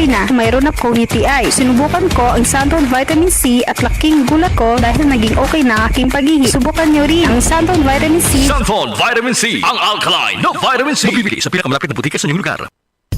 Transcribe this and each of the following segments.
na mayroon akong UTI. Sinubukan ko ang Santon Vitamin C at laking gulat ko dahil naging okay na aking paghihi. Subukan nyo rin ang Santon Vitamin C. Santon Vitamin C, ang alkaline no vitamin C. Mabibili sa pinakamalapit na butika sa inyong lugar.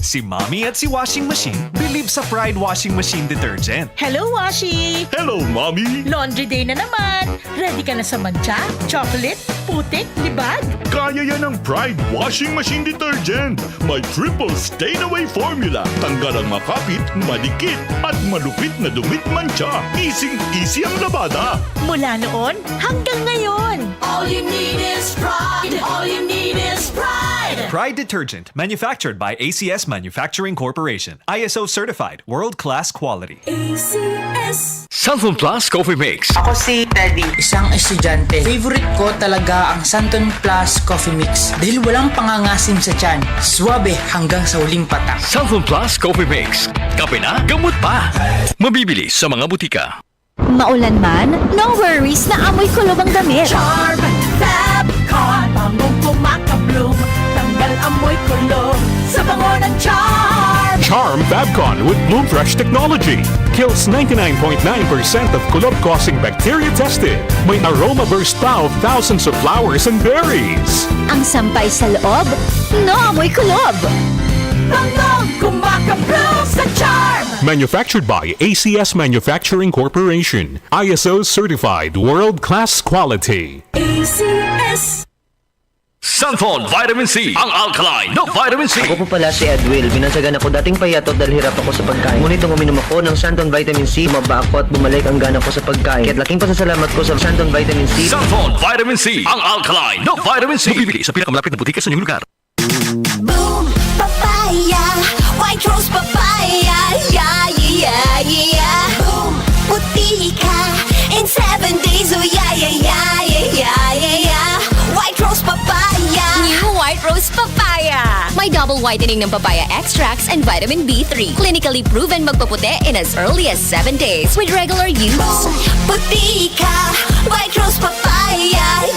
Si Mommy at si Washing Machine believe sa Pride Washing Machine Detergent. Hello, Washi! Hello, Mommy! Laundry day na naman! Ready ka na sa mancha, chocolate, putik, libag? Kaya yan ang Pride Washing Machine Detergent. May triple stain-away formula. Tanggal ang makapit, madikit, at malupit na dumit mancha. Easy ang labada. Mula noon hanggang ngayon. All you need is pride. All you need is pride. Pride Detergent, manufactured by ACS Manufacturing Corporation. ISO certified, world-class quality. ACS. Santon Plus Coffee Mix. Ako si Teddy, isang estudyante. Favorite ko talaga ang Santon Plus Coffee Mix dahil walang pangangasim sa tiyan. Suwabe hanggang sa huling patak. Santon Plus Coffee Mix. Kape na, gamot pa. Mabibili sa mga butika. Maulan man, no worries na amoy kulob ang damit. Charm, Fabcon, bangong kumakabloom. Tanggal amoy kulo sa bango ng Charm. Charm Fabcon with Bloom Fresh technology. Kills 99.9% of kulob-causing bacteria tested. May aroma burst pa of thousands of flowers and berries. Ang sampay sa loob, no amoy kulob. Bangong kumakabloom sa Charm. Manufactured by ACS Manufacturing Corporation. ISO certified world-class quality. ACS. Santon Vitamin C, ang alkaline no vitamin C. Ako po pala si Edwil. Binansagan ako dating payatot dahil hirap ako sa pagkain. Ngunit nung uminom ako ng Santon Vitamin C, maba ako at bumalik ang gana ko sa pagkain. Kaya't laking pasasalamat ko sa Santon Vitamin C. Santon Vitamin C, ang alkaline no vitamin C. Mabibili sa pinakamalapit na butika sa inyong lugar. Boom, papaya, white rose papaya, yeah, yeah, yeah. Boom, puti ka in 7 days, oh yeah, yeah, yeah, yeah, yeah, yeah. White rose papaya. New White Rose Papaya. May double whitening ng papaya extracts and vitamin B3. Clinically proven magpaputi in as early as 7 days with regular use. Boom, puti ka, white rose papaya,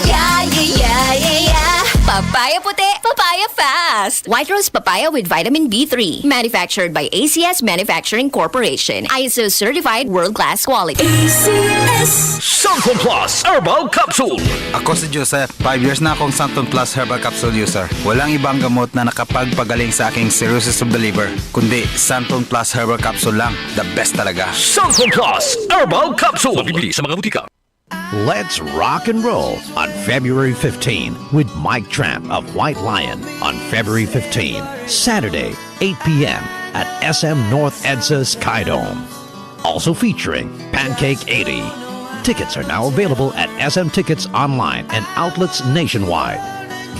yeah, yeah, yeah, yeah, yeah. Papaya puti, papaya fast. White Rose Papaya with vitamin B3. Manufactured by ACS Manufacturing Corporation. ISO certified world-class quality. ACS. Santon Plus Herbal Capsule. Ako si Joseph. 5 years na akong Santon Plus Herbal Capsule user. Walang ibang gamot na nakapagpagaling sa aking cirrhosis of the liver, kundi Santon Plus Herbal Capsule lang. The best talaga. Santon Plus Herbal Capsule. Mabibili sa mga butika. Let's rock and roll on February 15 with Mike Tramp of White Lion on February 15, Saturday, 8 p.m. at SM North EDSA Skydome. Also featuring Pancake 80. Tickets are now available at SM Tickets online and outlets nationwide.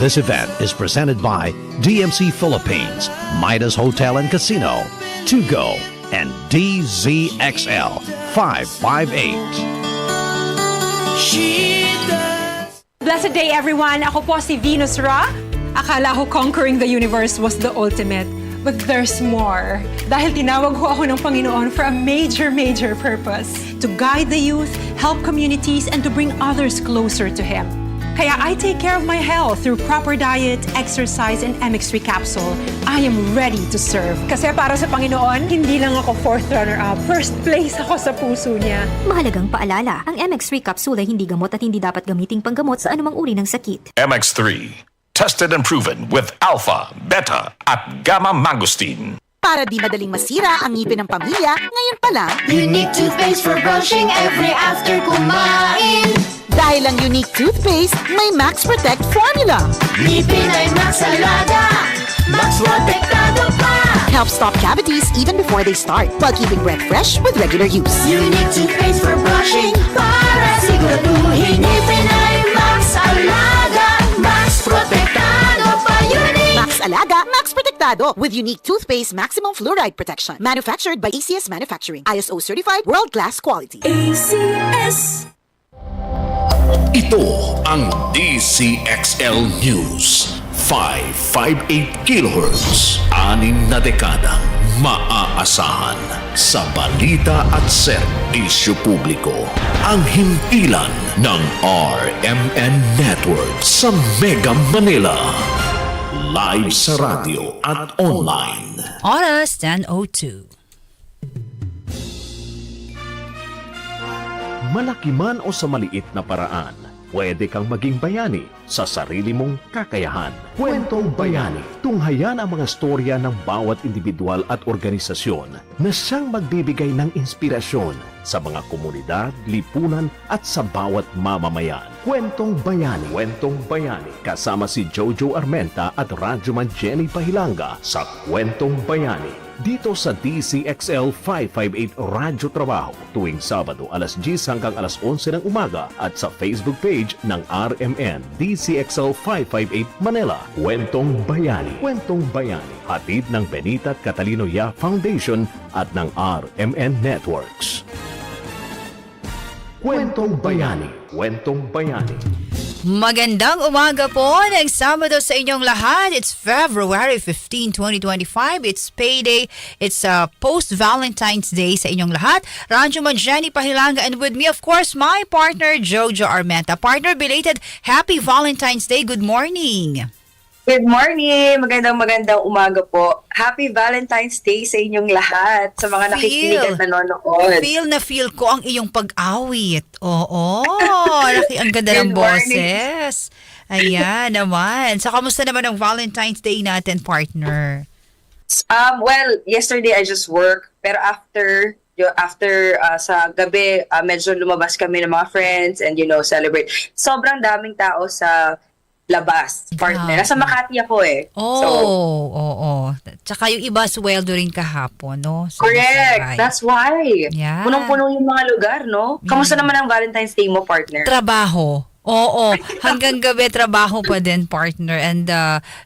This event is presented by DMC Philippines, Midas Hotel and Casino, To Go, and DZXL 558. Blessed day, everyone! Ako po si Venus Ra. Akala ko conquering the universe was the ultimate. But there's more. Dahil tinawag ho ako ng Panginoon for a major purpose. To guide the youth, help communities, and to bring others closer to Him. Kaya I take care of my health through proper diet, exercise, and MX3 capsule. I am ready to serve. Kasi para sa Panginoon, hindi lang ako 4th runner-up. First place ako sa puso niya. Mahalagang paalala, ang MX3 capsule ay hindi gamot at hindi dapat gamiting panggamot sa anumang uri ng sakit. MX3. Tested and proven with alpha, beta, at gamma mangosteen. Para di madaling masira ang ngipin ng pamilya, ngayon pa lang, Unique toothpaste for brushing every after kumain. dahil ang unique toothpaste may Max Protect formula. Ngipin ay Max Alaga, Max Protektado pa. Helps stop cavities even before they start, while keeping breath fresh with regular use. Unique toothpaste for brushing, para siguraduhin ngipin ay Max Alaga, Max Protektado pa. Unique Max Alaga, Max Protektado with unique toothpaste maximum fluoride protection. Manufactured by ACS Manufacturing. ISO certified world-class quality. ACS. Ito ang DZXL News. 558 kHz. 6 na dekadang maaasahan sa balita at serbisyo publiko. Ang himpilan ng RMN Network sa Mega Manila. Live sa radio at online. Oras 10:02. malaki man o sa maliit na paraan, pwede kang maging bayani sa sarili mong kakayahan. Kwentong Bayani. Tunghayan ang mga storya ng bawat individual at organisasyon na siyang magbibigay ng inspirasyon sa mga komunidad, lipunan at sa bawat mamamayan. Kwentong Bayani. Kwentong Bayani. Kasama si Jojo Armenta at Radyoman Jenny Pahilanga sa Kwentong Bayani. Dito sa DZXL 558 Radyo Trabaho tuwing Sabado alas 10 hanggang alas 11 ng umaga at sa Facebook page ng RMN DZXL 558 Manila. Kwentong Bayani. Kwentong Bayani. Hatid ng Benita at Catalino Ya Foundation at ng RMN Networks. Kwentong Bayani. Kwentong Bayani. Magandang umaga po ng Sabado sa inyong lahat. It's February 15, 2025. It's payday. It's post-Valentine's Day sa inyong lahat. Radyoman Jenny Pahilanga and with me, of course, my partner, Jojo Armenta. Partner, belated Happy Valentine's Day. Good morning. Good morning! Magandang umaga po. Happy Valentine's Day sa inyong lahat, sa mga nakikinig at nanonood. Feel ko ang iyong pag-awit. Oo, ang ganda ng boses. Ayan naman. So, kamusta naman ang Valentine's Day natin, partner? Well, yesterday I just work, pero after sa gabi, medyo lumabas kami ng mga friends and celebrate. Sobrang daming tao sa labas, partner. Nasa Makati ako eh. Oo. Tsaka yung iba sweldo rin kahapon, no? Correct. That's why. Yeah. Punong-puno yung mga lugar, no? Kamusta naman ang Valentine's Day mo, partner? Trabaho. Oo, hanggang gabi trabaho pa din, partner. And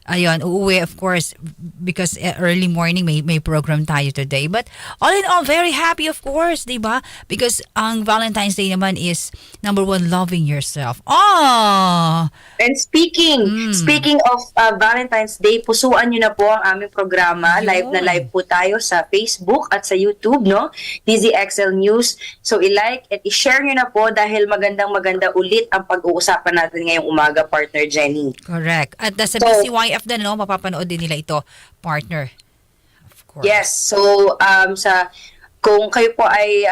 ayun, uuwi of course because early morning may program tayo today. But all in all, very happy of course, 'di ba? Because ang Valentine's Day naman is number one, loving yourself. And speaking of Valentine's Day, pusuan niyo na po ang aming programa. Live na live po tayo sa Facebook at sa YouTube, no? DZXL News. So i-like at i-share niyo na po dahil maganda ulit ang pag-uusapan natin ngayong umaga, partner Jenny. Correct. At sa BCYF din, no, mapapanood din nila ito, partner. Of course. Yes. So, kung kayo po ay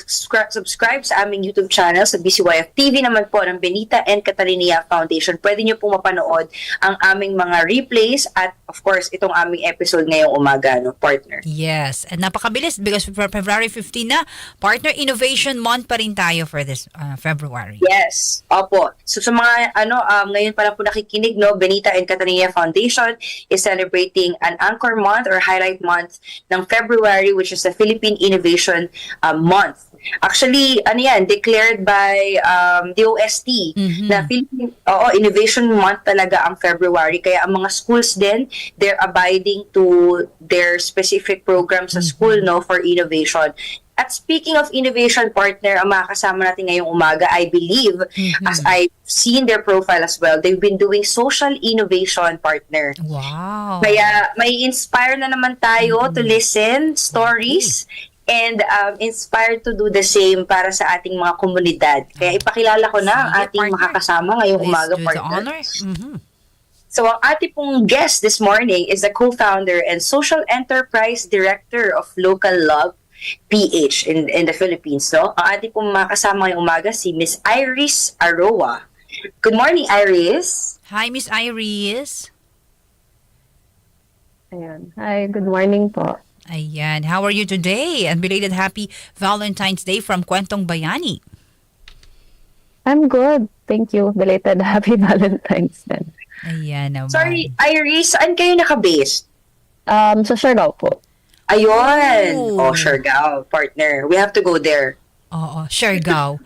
subscribe sa aming YouTube channel sa BCYF TV naman po ng Benita and Catalina Foundation, pwede nyo po mapanood ang aming mga replays at of course itong aming episode ngayong umaga, no, partner. Yes, and napakabilis because February 15 na, partner, Innovation Month pa rin tayo for this February. Yes, opo. So sa mga ngayon pa lang po nakikinig, no, Benita and Catalina Foundation is celebrating an anchor month or highlight month ng February, which is the Philippine Innovation Month. Actually, declared by DOST na Philippine Innovation Month talaga ang February. Kaya ang mga schools din, they're abiding to their specific programs sa school, no, for innovation. At speaking of innovation, partner, ang mga kasama natin ngayong umaga, I believe, as I've seen their profile as well, they've been doing social innovation, partner. Wow. Kaya may inspire na naman tayo to listen, stories, and inspired to do the same para sa ating mga komunidad. Kaya ipakilala ko na ang ating makakasama ngayong umaga, partner. So ang ating pong guest this morning is the co-founder and social enterprise director of Local Love PH in the Philippines. No? Ang ating pong makakasama ngayong umaga si Miss Iris Aroa. Good morning, Iris. Hi, Miss Iris. Ayan. Hi, good morning po. Ayan. How are you today? And belated Happy Valentine's Day from Kwentong Bayani. I'm good. Thank you. Belated Happy Valentine's Day. Ayan naman. Sorry, Iris, saan kayo naka-base? Sa Siargao po. Ayun. Siargao, partner. We have to go there. Oo, Siargao.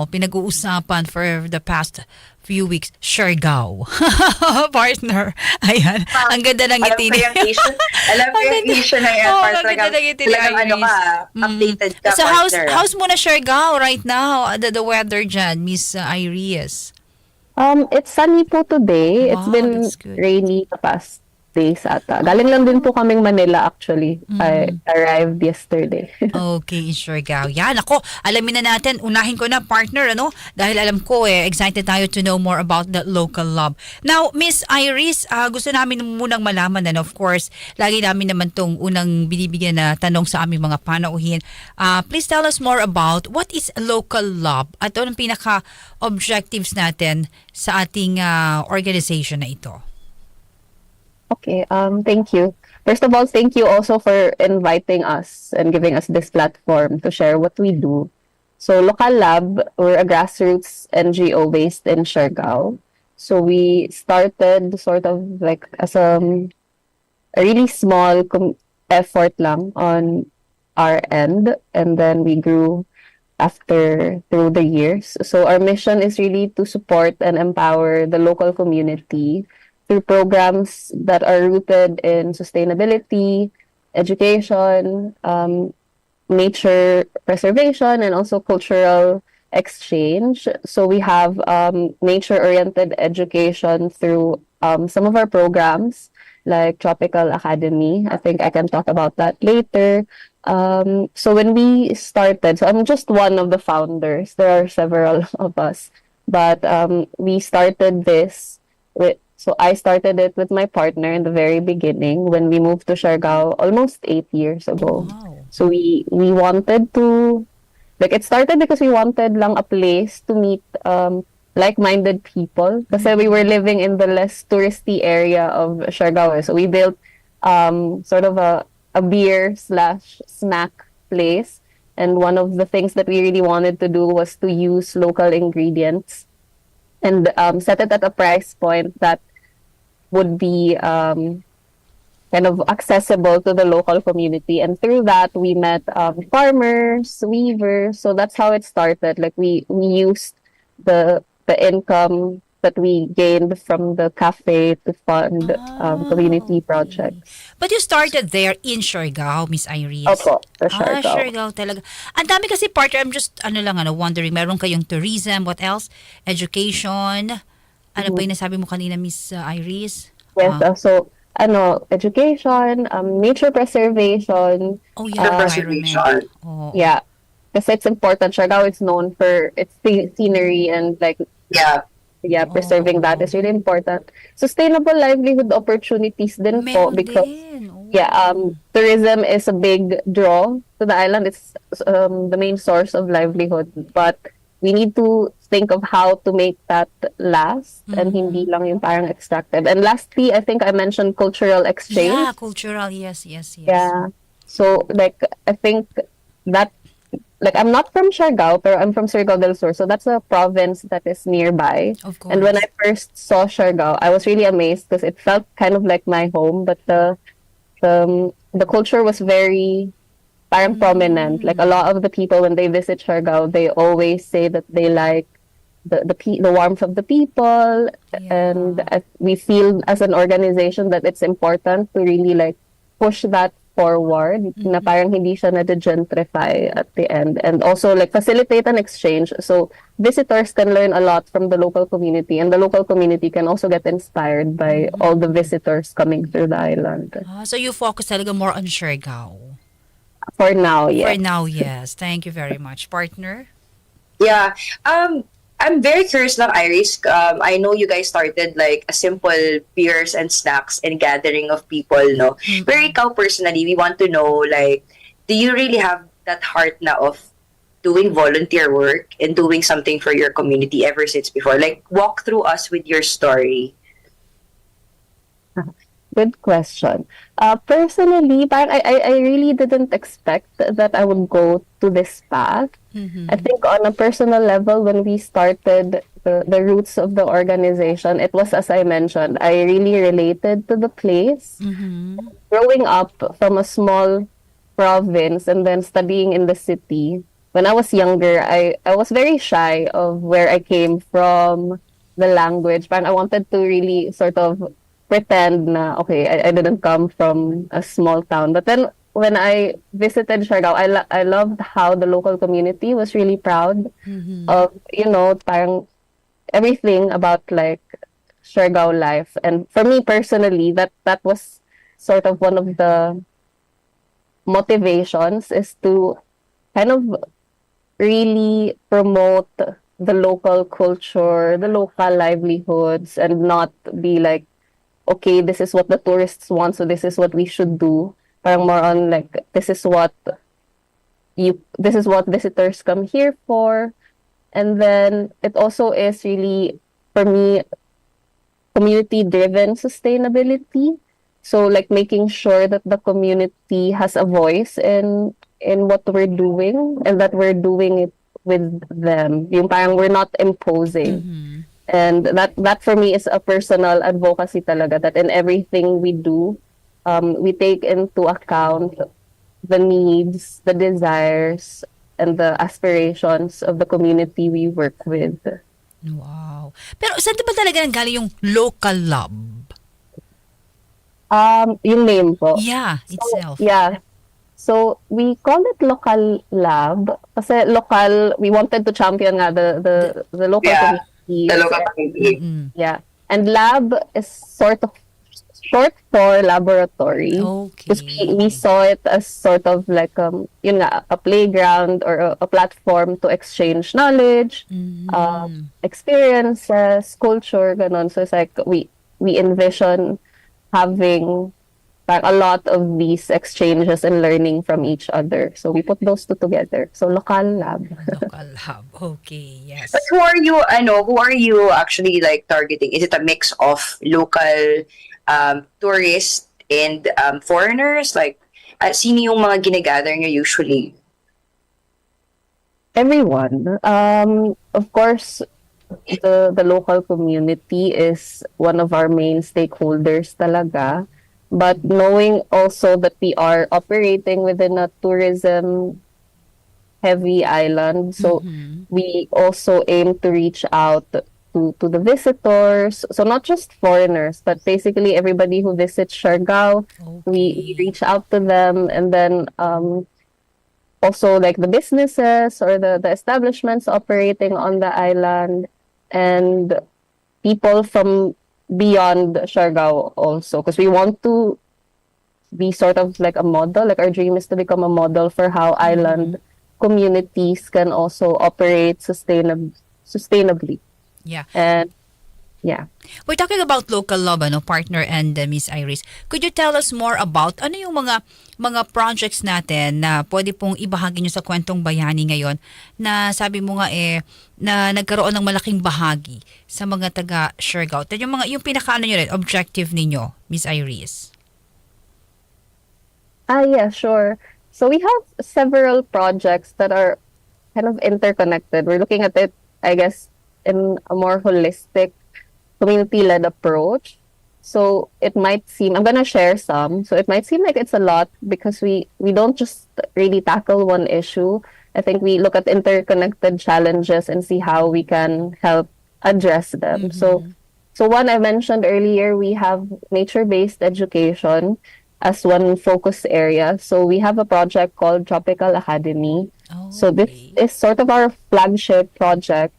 Pinag-uusapan for the past few weeks, Siargao. Partner. Ayan. Ang ganda ng ngiti niya. Alam ko yung issue na yan. Ang ganda ng ngiti niya. Updated ka, so, partner. how's muna Siargao right now? The weather dyan, Miss Iris? It's sunny po today. Wow, it's been rainy the past days ata. Galing lang din po kaming Manila actually. I arrived yesterday. Okay, in Siargao. Yan, ako, alamin na natin. Unahin ko na, partner, ano? Dahil alam ko, excited tayo to know more about the local love. Now, Miss Iris, gusto namin munang malaman, and of course, lagi namin naman tong unang binibigyan na tanong sa aming mga panauhin. Please tell us more about what is local love at ano ang pinaka-objectives natin sa ating organization na ito. Okay, thank you. First of all, thank you also for inviting us and giving us this platform to share what we do. So, Local Lab, we're a grassroots NGO based in Siargao. So, we started sort of like as a really small effort lang on our end, and then we grew through the years. So, our mission is really to support and empower the local community through programs that are rooted in sustainability, education, nature preservation, and also cultural exchange. So we have nature-oriented education through some of our programs, like Tropical Academy. I think I can talk about that later. So when we started, so I'm just one of the founders. There are several of us. But we started this so I started it with my partner in the very beginning when we moved to Siargao almost 8 years ago. Wow. So we wanted to, like, it started because we wanted lang a place to meet like-minded people. Kasi we were living in the less touristy area of Siargao. So we built sort of a beer/snack place. And one of the things that we really wanted to do was to use local ingredients and set it at a price point that would be kind of accessible to the local community. And through that, we met farmers, weavers. So that's how it started. Like we used the income that we gained from the cafe to fund community projects. But you started there in Siargao, Miss Iris. Opo, sa Siargao. Siargao talaga. Ang dami kasi, partner, I'm just, wondering, meron kayong tourism, what else? Education. Ano ba yung nasabi mo kanina, Miss Iris? Yes, so, education, nature preservation. Oh, yeah, preservation. Oh. Yeah, because it's important. Siargao is known for its scenery and preserving that is really important. Sustainable livelihood opportunities din po because tourism is a big draw to the island. It's the main source of livelihood, but we need to think of how to make that last and hindi lang yung parang extractive. And lastly, I think I mentioned cultural exchange. Yeah, cultural, yes. Yeah. So, I think that, I'm not from Siargao, but I'm from Surigao del Sur. So that's a province that is nearby. Of course. And when I first saw Siargao, I was really amazed because it felt kind of like my home, but the culture was very parang prominent. Like a lot of the people when they visit Siargao, they always say that they like the warmth of the people, and we feel as an organization that it's important to really push that forward, na parang hindi siya na-gentrify at the end, and also facilitate an exchange so visitors can learn a lot from the local community, and the local community can also get inspired by all the visitors coming through the island. So you focus talaga more on Siargao. For now, yes. For now, yes. Thank you very much, partner. Yeah. I'm very curious lang, Iris. I know you guys started a simple beers and snacks and gathering of people, no? Pero ikaw personally, we want to know, do you really have that heart na of doing volunteer work and doing something for your community ever since before? Walk through us with your story. Good question. Personally, I really didn't expect that I would go to this path. I think on a personal level, when we started the roots of the organization, it was, as I mentioned, I really related to the place. Growing up from a small province and then studying in the city, when I was younger, I was very shy of where I came from, the language. But I wanted to really sort of pretend na, okay, I didn't come from a small town. But then when I visited Siargao, I loved how the local community was really proud of, parang everything about Siargao life. And for me personally, that was sort of one of the motivations, is to kind of really promote the local culture, the local livelihoods, and not be like, okay, this is what the tourists want, so this is what we should do. Parang more on like, this is what visitors come here for. And then it also is really, for me, community-driven sustainability. So like making sure that the community has a voice in what we're doing, and that we're doing it with them. Yung parang we're not imposing. And that for me is a personal advocacy talaga, that in everything we do, we take into account the needs, the desires, and the aspirations of the community we work with. Wow. Pero saan ba talaga nanggaling yung local love? Yung name po. Yeah, itself. Yeah. So we call it local lab kasi local, we wanted to champion nga the local community. The local community. Yeah. And lab is sort of short for laboratory. Okay. Because we saw it as sort of like yun nga, a playground or a platform to exchange knowledge, experiences, culture, ganon. So it's like we envision having a lot of these exchanges and learning from each other. So we put those two together. So local lab. Local lab. Okay, yes. But who are you actually like targeting? Is it a mix of local tourists and foreigners? Like, sino yung mga ginagather nyo usually? Everyone. Of course, the local community is one of our main stakeholders talaga. But knowing also that we are operating within a tourism heavy island, so we also aim to reach out to the visitors. So not just foreigners, but basically everybody who visits Siargao, we reach out to them. And then also like the businesses or the establishments operating on the island, and people from beyond Siargao also, because we want to be sort of like a model. Like our dream is to become a model for how island communities can also operate sustainably. Yeah. And yeah. We're talking about local love, partner, and Miss Iris. Could you tell us more about ano yung mga projects natin na pwede pong ibahagi nyo sa Kwentong Bayani ngayon, na sabi mo nga na nagkaroon ng malaking bahagi sa mga taga Siargao? Yung pinaka nyo rin, objective ninyo, Miss Iris? Yeah, sure. So we have several projects that are kind of interconnected. We're looking at it, I guess, in a more holistic, community-led approach. So it might seem, I'm gonna share some. So it might seem like it's a lot because we don't just really tackle one issue. I think we look at interconnected challenges and see how we can help address them. So one I mentioned earlier, we have nature-based education as one focus area. So we have a project called Tropical Academy. So this is sort of our flagship project.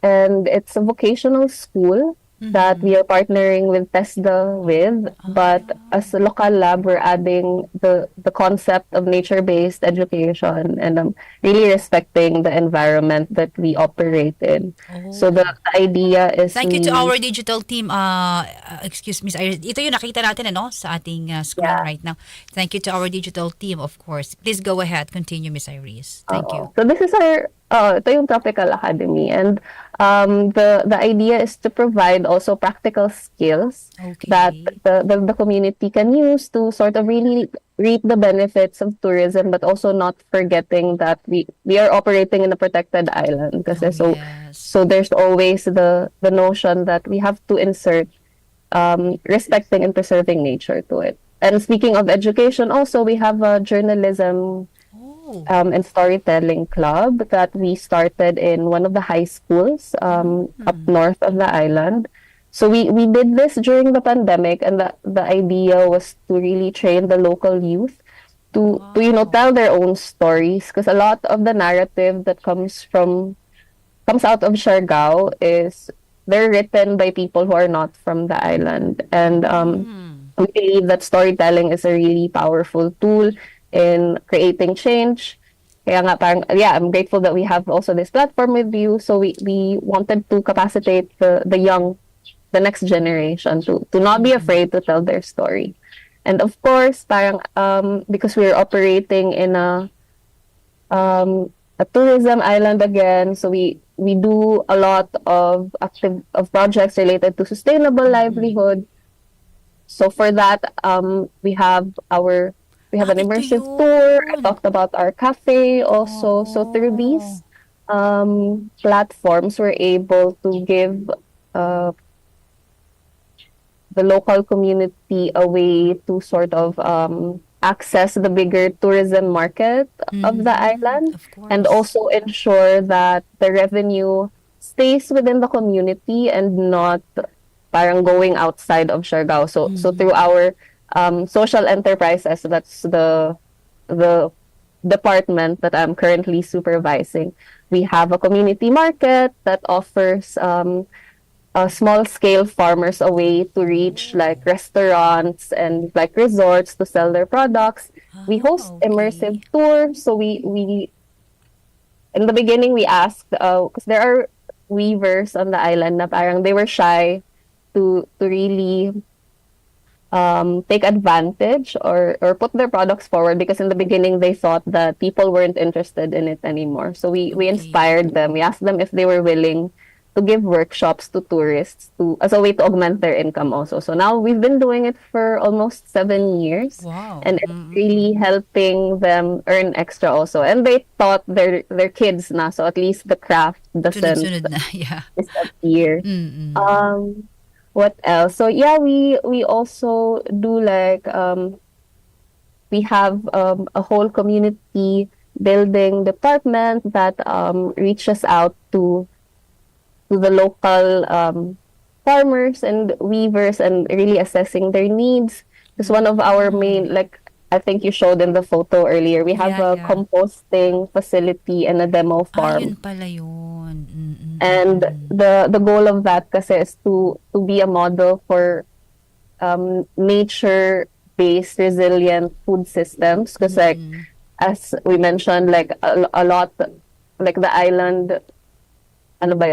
And it's a vocational school that we are partnering with TESDA with. But as a local lab, we're adding the concept of nature-based education and really respecting the environment that we operate in. So the idea is... Thank you to our digital team. Excuse me, ito yung nakita natin sa ating screen right now. Thank you to our digital team, of course. Please go ahead. Continue, Miss Iris. Thank you. So this is our... ito yung Tropical Academy, and the idea is to provide also practical skills that the community can use to sort of really reap the benefits of tourism, but also not forgetting that we are operating in a protected island. Kasi so there's always the notion that we have to insert respecting and preserving nature to it. And speaking of education, also we have a journalism and storytelling club that we started in one of the high schools up north of the island. So we did this during the pandemic, and the idea was to really train the local youth to tell their own stories, because a lot of the narrative that comes out of Siargao is they're written by people who are not from the island. And we believe that storytelling is a really powerful tool in creating change. Kaya nga parang, yeah, I'm grateful that we have also this platform with you. So we wanted to capacitate the young, the next generation to not be afraid to tell their story. And of course, parang because we're operating in a tourism island again, so we do a lot of projects related to sustainable livelihood. So for that, we have an immersive tour. I talked about our cafe also. So through these platforms, we're able to give the local community a way to sort of access the bigger tourism market of the island, and also ensure that the revenue stays within the community and not parang going outside of Siargao. So through our social enterprises, that's the department that I'm currently supervising. We have a community market that offers small scale farmers a way to reach like restaurants and like resorts to sell their products. We host immersive tours. So we in the beginning we asked because there are weavers on the island na parang they were shy to really take advantage or put their products forward, because in the beginning they thought that people weren't interested in it anymore. So we inspired them. We asked them if they were willing to give workshops to tourists as a way to augment their income also. So now we've been doing it for almost 7 years. Wow. And it's really helping them earn extra also. And they taught their kids na, so at least the craft doesn't Sunod-sunod na, yeah. disappear. What else? So yeah, we also do like we have a whole community building department that reaches out to the local farmers and weavers and really assessing their needs. Because one of our main, like I think you showed in the photo earlier, we have a composting facility and a demo farm. Yun pala yun. And the goal of that kasi is to be a model for nature-based resilient food systems. Because like as we mentioned, like a lot, like the island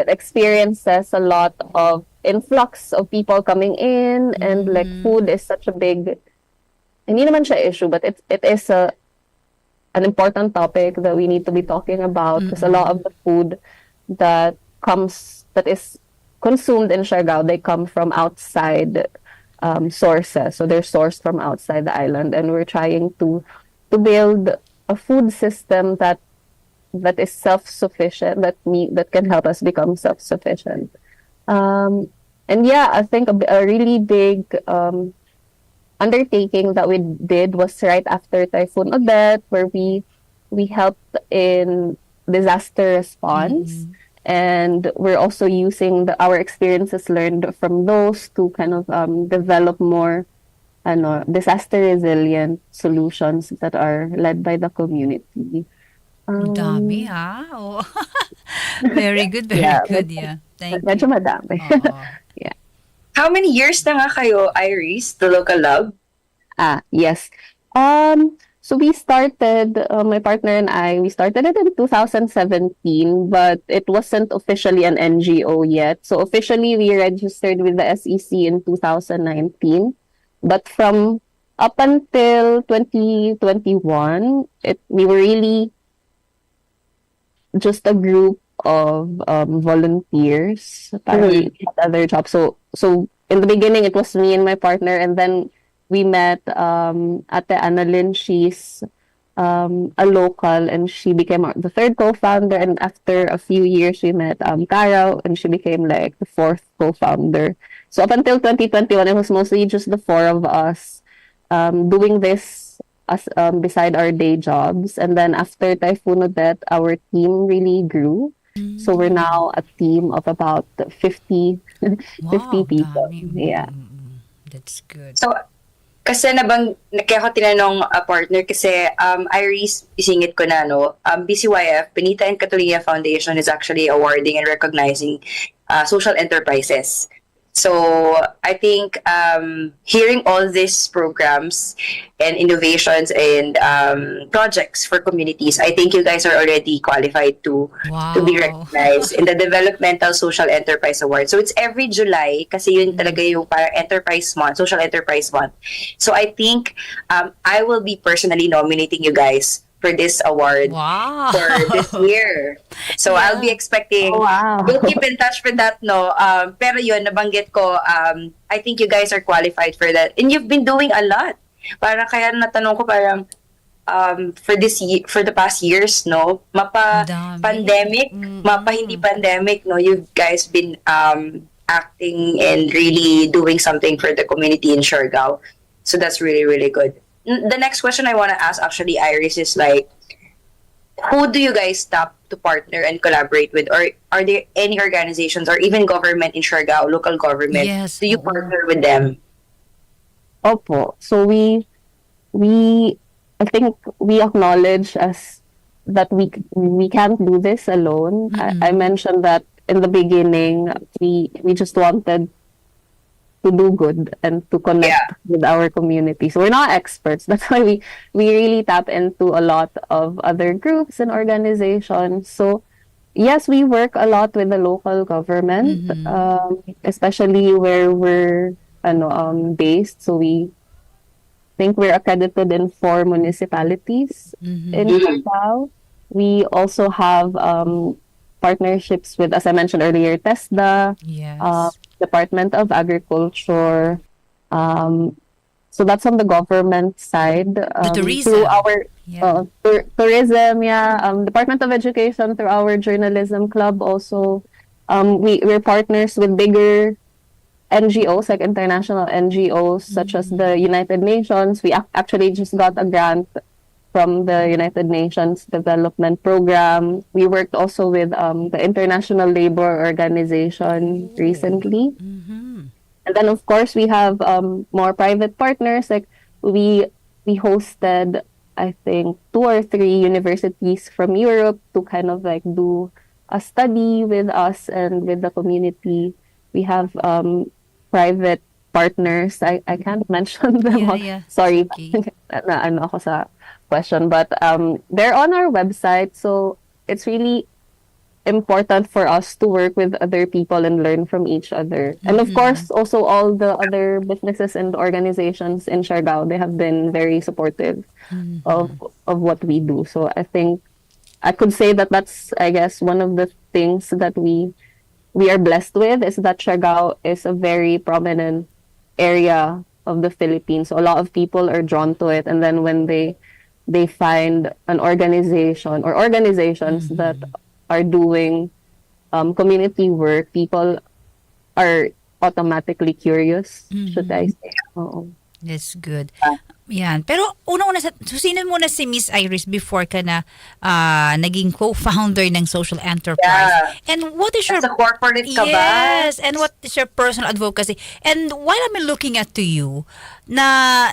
experiences a lot of influx of people coming in, and like food is such a big, hindi naman siya issue, but it is an important topic that we need to be talking about, because a lot of the food that is consumed in Siargao, they come from outside sources. So they're sourced from outside the island, and we're trying to build a food system that is self-sufficient, that can help us become self-sufficient. And yeah, I think a really big undertaking that we did was right after Typhoon Odette, where we helped in disaster response. And we're also using our experiences learned from those to kind of develop more disaster resilient solutions that are led by the community. Dami ha? Oh. Very good, very good. Yeah. Thank you. Medyo madami. Yeah. How many years na nga kayo, Iris, the local lab? Yes. So we started, my partner and I, we started it in 2017, but it wasn't officially an NGO yet. So officially we registered with the SEC in 2019. But from up until 2021, we were really just a group of volunteers. We had other jobs. So in the beginning, it was me and my partner, and then we met Ate Annalyn. She's a local, and she became the third co-founder. And after a few years, we met Kara, and she became like the fourth co-founder. So up until 2021, it was mostly just the four of us doing this as beside our day jobs. And then after Typhoon Odette, our team really grew. So we're now a team of about 50 people. Yeah. That's good. So, kasi kaya ko tinanong partner, kasi Iris, isingit ko na, no? BCYF, Benita and Catalonia Foundation, is actually awarding and recognizing social enterprises. So I think hearing all these programs and innovations and projects for communities, I think you guys are already qualified to be recognized in the Developmental Social Enterprise Award. So it's every July kasi yun talaga yung parang enterprise month, social enterprise month. So I think I will be personally nominating you guys for this award for this year. So I'll be expecting, we'll keep in touch for that, no? Pero yun, nabanggit ko, I think you guys are qualified for that. And you've been doing a lot. Parang kaya natanong ko parang, for the past years, no? Mapa pandemic, mapa hindi pandemic, no? You guys been acting and really doing something for the community in Siargao. So that's really, really good. The next question I want to ask, actually, Iris, is like, who do you guys stop to partner and collaborate with? Or are there any organizations or even government in Siargao, local government? Yes. Do you partner with them? Opo. So we I think we acknowledge as that we can't do this alone. I mentioned that in the beginning, we just wanted to do good and to connect with our community. So we're not experts. That's why we really tap into a lot of other groups and organizations. So yes, we work a lot with the local government, especially where we're based. So we think we're accredited in 4 municipalities in Davao. We also have partnerships with, as I mentioned earlier, TESDA, Department of Agriculture. So that's on the government side. tourism. Through our tourism, Department of Education, through our journalism club also. We're partners with bigger NGOs, like international NGOs, such as the United Nations. We actually just got a grant from the United Nations Development Program. We worked also with the International Labor Organization recently. And then, of course, we have more private partners. Like we hosted, I think, 2 or 3 universities from Europe to kind of like do a study with us and with the community. We have private partners. I can't mention them all. Sorry. Ano ako sa question, but they're on our website, so it's really important for us to work with other people and learn from each other. And of course, also all the other businesses and organizations in Siargao, they have been very supportive of what we do. So I think I could say that that's, I guess, one of the things that we are blessed with, is that Siargao is a very prominent area of the Philippines. So a lot of people are drawn to it, and then when they find an organization or organizations that are doing community work, people are automatically curious, should I say. That's good. Yan. Pero una-una, so sino muna si Miss Iris before ka na naging co-founder ng social enterprise? And what is your... As a corporate ka ba? Yes. And what is your personal advocacy? And while I'm looking at to you, na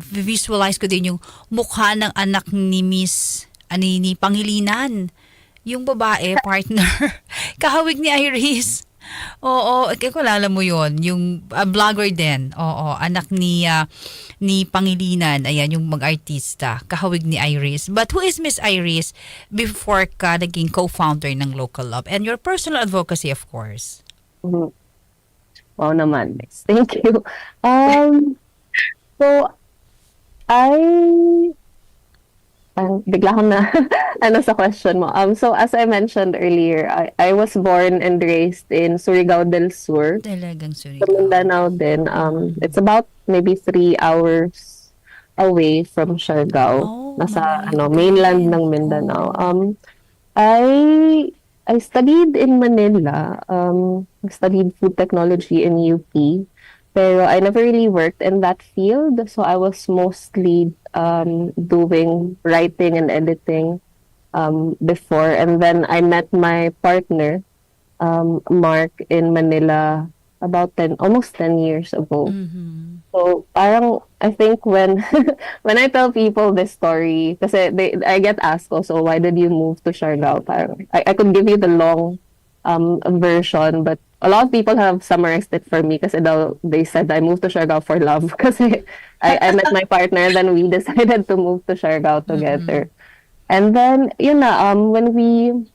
visualize ko din yung mukha ng anak ni Miss ni Pangilinan. Yung babae, partner. Kahawig ni Iris. Oo, kaya ko alam mo yon, yung vlogger din. Oo, anak ni Pangilinan. Ayan, yung mag-artista. Kahawig ni Iris. But who is Miss Iris before ka naging co-founder ng Local Love? And your personal advocacy, of course. Wow naman, Miss. Thank you. So, bigla akong na sa question mo. So as I mentioned earlier, I was born and raised in Surigao del Sur. Talagang Surigao. Sa Mindanao din. It's about maybe 3 hours away from Siargao. Nasa mainland ng Mindanao. I studied in Manila. Studied food technology in UP. Pero I never really worked in that field. So I was mostly doing writing and editing before. And then I met my partner, Mark, in Manila about almost 10 years ago. So parang, I think when I tell people this story, kasi I get asked also, why did you move to Siargao? Parang, I could give you the long version, but a lot of people have summarized it for me kasi they said I moved to Siargao for love kasi I met my partner and then we decided to move to Siargao together. And then, yun na, when we,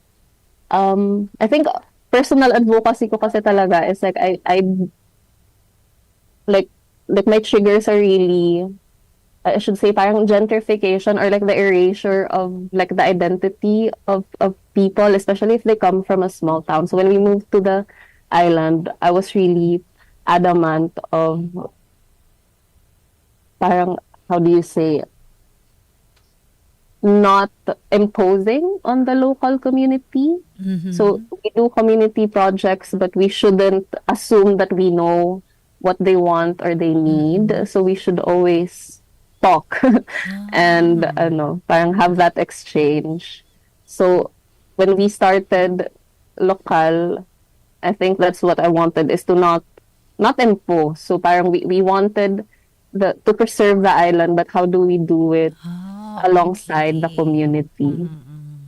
I think personal advocacy ko kasi talaga is like, I like my triggers are really, I should say, parang gentrification or like the erasure of like the identity of people, especially if they come from a small town. So when we moved to the island, I was really adamant of parang, how do you say, not imposing on the local community. So we do community projects, but we shouldn't assume that we know what they want or they need. So we should always talk and parang have that exchange. So when we started local, I think that's what I wanted, is to not impose. So parang we wanted to preserve the island, but how do we do it alongside the community?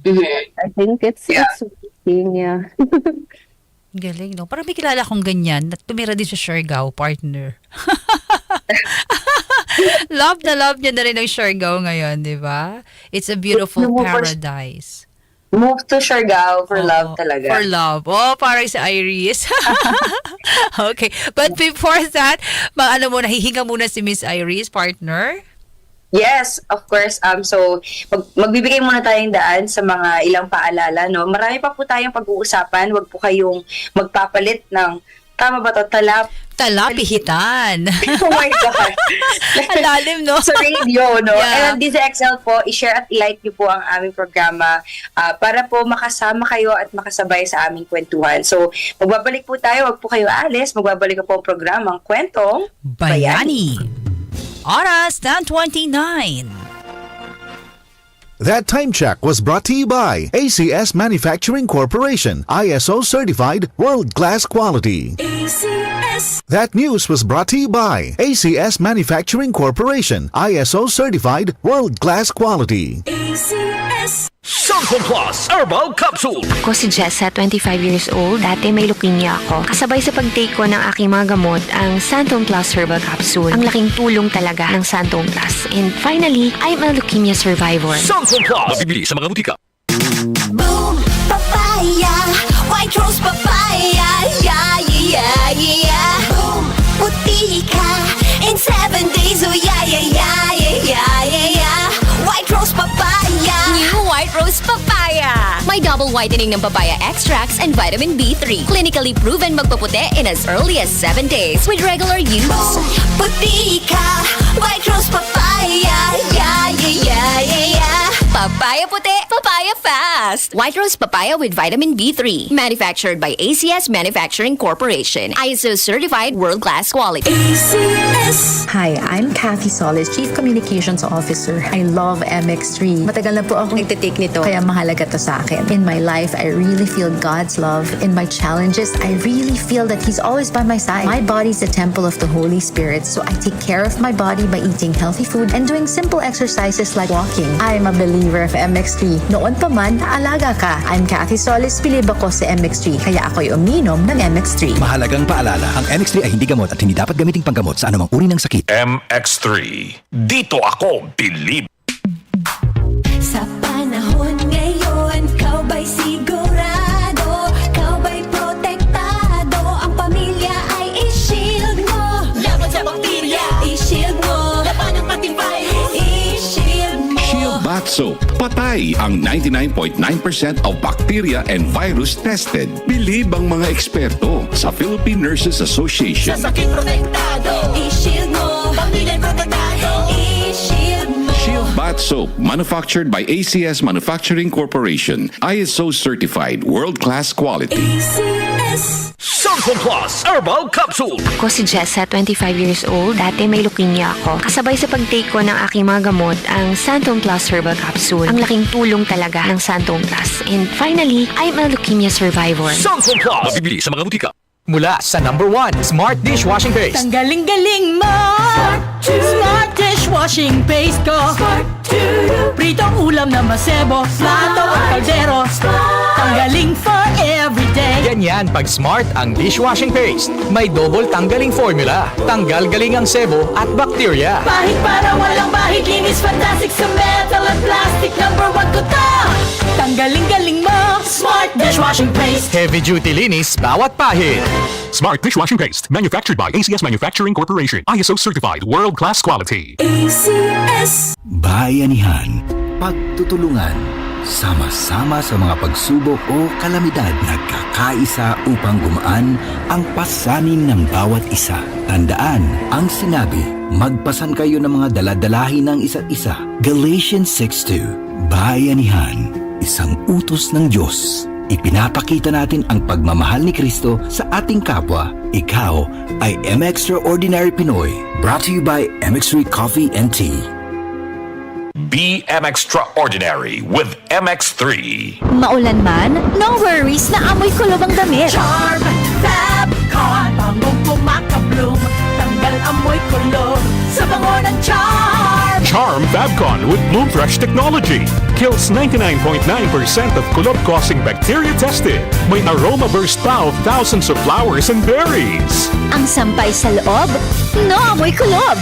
I think it's working, yeah. Galing, no? Parang may kilala akong ganyan na tumira din sa Siargao, partner. Love niya na rin ang Siargao ngayon, di ba? It's a beautiful paradise. Move to Siargao for love talaga. For love. Oh, parang si Iris. Okay. But before that, hihinga muna si Miss Iris, partner. Yes, of course. So, magbibigay muna tayong daan sa mga ilang paalala, no? Marami pa po tayong pag-uusapan. Huwag po kayong magpapalit ng, tama ba to? Talapihitan. Oh my God. Alalim, no? Sa radio, no? Yeah. And DZXL po, i-share at i-like niyo po ang aming programa para po makasama kayo at makasabay sa aming kwentuhan. So, magbabalik po tayo. Huwag po kayo alis. Magbabalik po ang programang Kwentong Bayani. Oras 10:29. That time check was brought to you by ACS Manufacturing Corporation, ISO certified world-class quality. ACS. That news was brought to you by ACS Manufacturing Corporation, ISO certified world-class quality. ACS. Santon Plus Herbal Capsule. Ako si Jessa, 25 years old. Dati may leukemia ako. Kasabay sa pag-take ko ng aking mga gamot, ang Santon Plus Herbal Capsule. Ang laking tulong talaga ng Santon Plus. And finally, I'm a leukemia survivor. Santon Plus. Mabibili sa mga butika. Boom, papaya, white rose papaya, yeah, yeah, yeah. Boom, puti ka in 7 days, oh yeah, yeah, yeah, yeah, yeah, yeah. White rose papaya. New White Rose Papaya. May double whitening ng papaya extracts and vitamin B3. Clinically proven magpaputi in as early as 7 days with regular use. Boom, puti ka, white rose papaya, yeah, yeah, yeah, yeah, yeah. Papaya puti, papaya fast. White Rose Papaya with vitamin B3. Manufactured by ACS Manufacturing Corporation. ISO certified world-class quality. ACS. Hi, I'm Kathy Solis, Chief Communications Officer. I love MX3. Matagal na po akong nagtitake nito, kaya mahalaga to sa akin. In my life, I really feel God's love. In my challenges, I really feel that He's always by my side. My body's the temple of the Holy Spirit, so I take care of my body by eating healthy food and doing simple exercises like walking. I'm a believer of MX3. Noon pa man, alaga ka. I'm Kathy Solis, bilib ako sa MX3, kaya ako'y uminom ng MX3. Mahalagang paalala, ang MX3 ay hindi gamot at hindi dapat gamiting panggamot sa anumang uri ng sakit. MX3. Dito ako bilib. Sa panahon ngayon, kau ba'y sigurado? Kau ba'y protektado? Ang pamilya ay i-shield mo. Laban sa bakterya, i-shield mo. Laban ng pati virus, i-shield mo. Shield Bath Soap. Patay ang 99.9% of bacteria and virus tested. Bilib ang mga eksperto sa Philippine Nurses Association. Sa sakit protektado, i-shield mo. Pamilya protektado, i-shield mo. Shield Bath Soap, manufactured by ACS Manufacturing Corporation. ISO certified world-class quality. ACS. Santon Plus Herbal Capsule. Ako si Jessa, 25 years old. Dati may leukemia ako. Kasabay sa pag-take ko ng aking mga gamot, ang Santon Plus Herbal Capsule. Ang laking tulong talaga ng Santon Plus. And finally, I'm a leukemia survivor. Santon Plus. Mabibili sa mga butika. Mula sa #1 Smart Dishwashing Paste. Ang galing-galing mo. Smart dishwashing paste ko. Pritong ulam na masebo, plato at kaldero. Tanggaling for everyday. Ganyan pag Smart ang dishwashing paste. May double tanggaling formula. Tanggal galing ang sebo at bakterya. Bahid para walang bahid. Linis fantastic sa metal at plastic. Number 1 ko to. Tanggaling-galing mo. Smart dishwashing paste. Heavy duty linis bawat pahid. Smart dishwashing paste, manufactured by ACS Manufacturing Corporation. ISO certified, world-class quality. ACS. Bayanihan, pagtutulungan, sama-sama sa mga pagsubok o kalamidad, nagkakaisa upang gumaan ang pasanin ng bawat isa. Tandaan ang sinabi, magpasan kayo ng mga daladalahin ng isa't isa. Galatians 6:2. Bayanihan, isang utos ng Diyos. Ipinapakita natin ang pagmamahal ni Kristo sa ating kapwa. Ikaw ay M-Extraordinary Pinoy. Brought to you by MX3 Coffee and Tea. Be extraordinary with MX3. Maulan man, no worries na amoy kulob ang damit. Charm Fabcon. Bangong pumakabloom. Tanggal amoy kulob sa bango ng Charm. Charm Fabcon with Bloom Fresh technology. Kills 99.9% of kulob-causing bacteria tested. May aroma burst pa of thousands of flowers and berries. Ang sampay sa loob, no amoy kulob.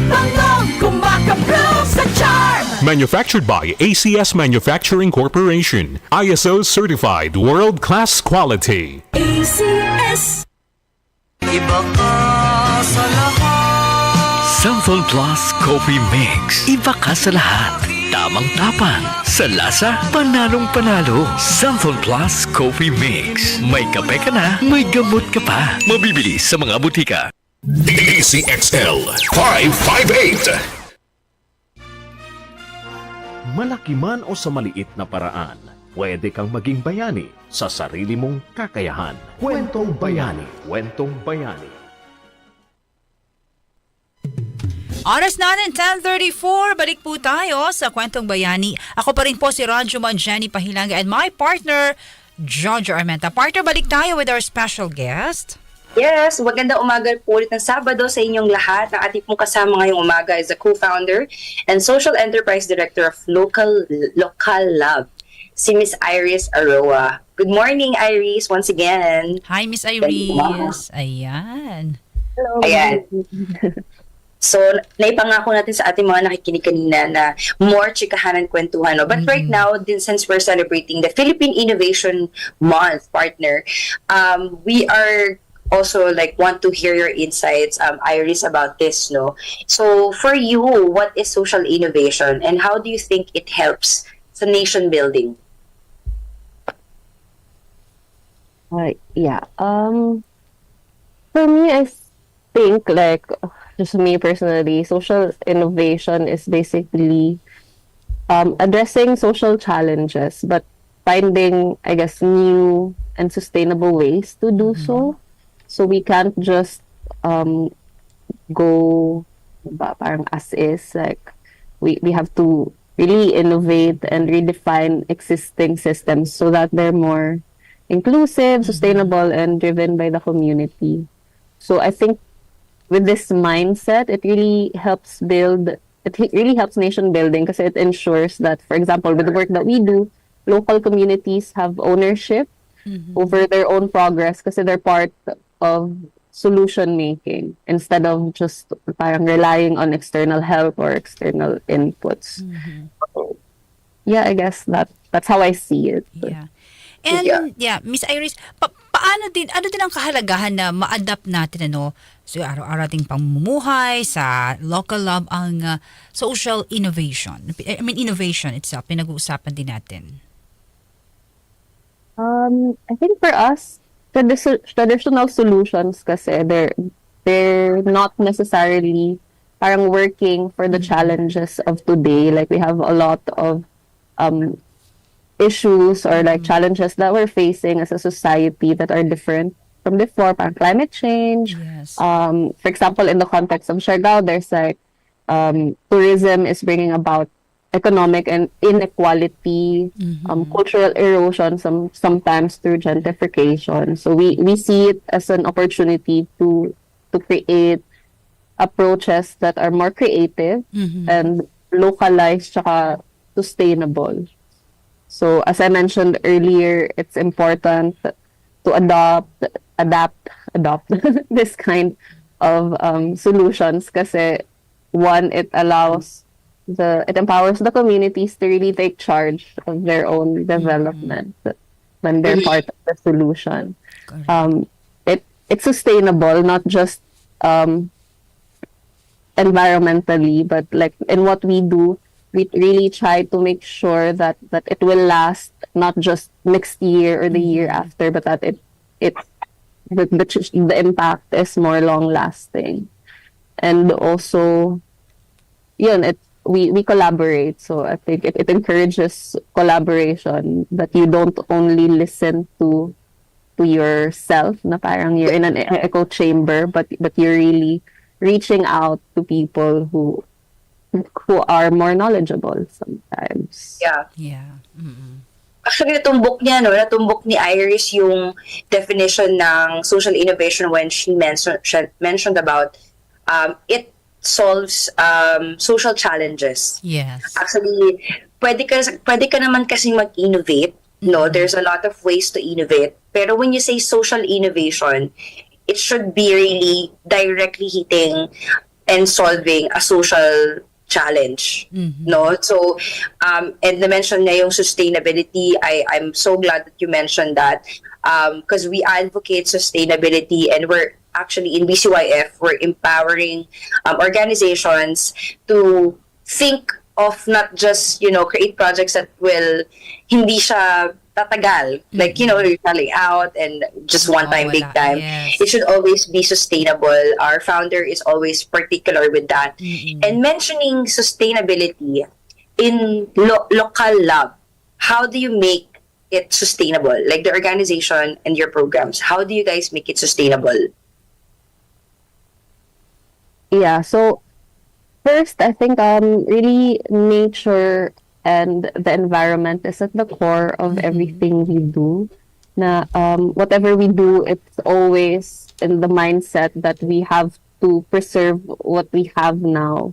Bangong kumakabloom sa Charm. Manufactured by ACS Manufacturing Corporation. ISO certified, world-class quality. ACS. Iba ka sa lahat. Santhol Plus Coffee Mix. Iba ka sa lahat. Tamang tapang. Sa lasa, panalong-panalo. Santhol Plus Coffee Mix. May kape ka na, may gamot ka pa. Mabibili sa mga butika. DZXL 558. Malaki man o sa maliit na paraan, pwede kang maging bayani sa sarili mong kakayahan. Kwentong Bayani. Kwentong Bayani. Oras natin, 10:34. Balik po tayo sa Kwentong Bayani. Ako pa rin po si Jenny Pahilanga and my partner, Jojo Armenta. Partner, balik tayo with our special guest. Yes, magandang umaga po ulit ng Sabado sa inyong lahat. Ang ating pong kasama ngayong umaga is the co-founder and social enterprise director of Local Lab, si Miss Iris Aroa. Good morning, Iris, once again. Hi, Miss Iris. Ayan. Hello. Ayan. So, naipangako natin sa ating mga nakikinig kanina na more chikahanan kwentuhan. No? But right now, since we're celebrating the Philippine Innovation Month, partner, we are also want to hear your insights, Iris, about this. No, so for you, what is social innovation, and how do you think it helps sa nation building? Yeah. For me, I think just me personally, social innovation is basically addressing social challenges, but finding, I guess, new and sustainable ways to do so. So we can't just go parang as is. We have to really innovate and redefine existing systems so that they're more inclusive, sustainable, and driven by the community. So I think with this mindset, it really helps nation building because it ensures that, for example, with the work that we do, local communities have ownership over their own progress kasi they're part of solution making instead of just parang relying on external help or external inputs. So, yeah, I guess that's how I see it. Yeah. And Miss Iris, ano din ang kahalagahan na ma-adapt natin so araw-araw ating pamumuhay sa local lab ang social innovation. I mean innovation itself, pinag-uusapan din natin. I think for us, traditional solutions kasi they're not necessarily parang working for the challenges of today. We have a lot of issues or challenges that we're facing as a society that are different from before, parang climate change. Yes. For example, in the context of Siargao, there's tourism is bringing about economic and inequality, cultural erosion, sometimes through gentrification. So we see it as an opportunity to create approaches that are more creative and localized tsaka sustainable. So as I mentioned earlier, it's important to adopt this kind of solutions kasi one, it empowers the communities to really take charge of their own development when they're part of the solution. It's sustainable, not just environmentally, but like in what we do, we really try to make sure that it will last not just next year or the year after, but that the impact is more long lasting. And also, we collaborate. So I think it encourages collaboration, that you don't only listen to yourself, na parang you're in an echo chamber, but you're really reaching out to people who are more knowledgeable sometimes. Yeah. Actually, natumbok ni Iris yung definition ng social innovation when she mentioned about it solves social challenges. Yes. Actually, pwede ka naman kasing mag-innovate, no? There's a lot of ways to innovate. Pero when you say social innovation, it should be really directly hitting and solving a social challenge, no? So and na-mention niya yung sustainability. I'm so glad that you mentioned that, because we advocate sustainability, and we're actually in BCYF, we're empowering organizations to think of not just, create projects that will hindi siya tatagal, like, you're selling out and just one time, big time. Yes. It should always be sustainable. Our founder is always particular with that. And mentioning sustainability in local lab, how do you make it sustainable? Like the organization and your programs, how do you guys make it sustainable? Yeah, so first, I think really nature and the environment is at the core of everything we do. Na whatever we do, it's always in the mindset that we have to preserve what we have now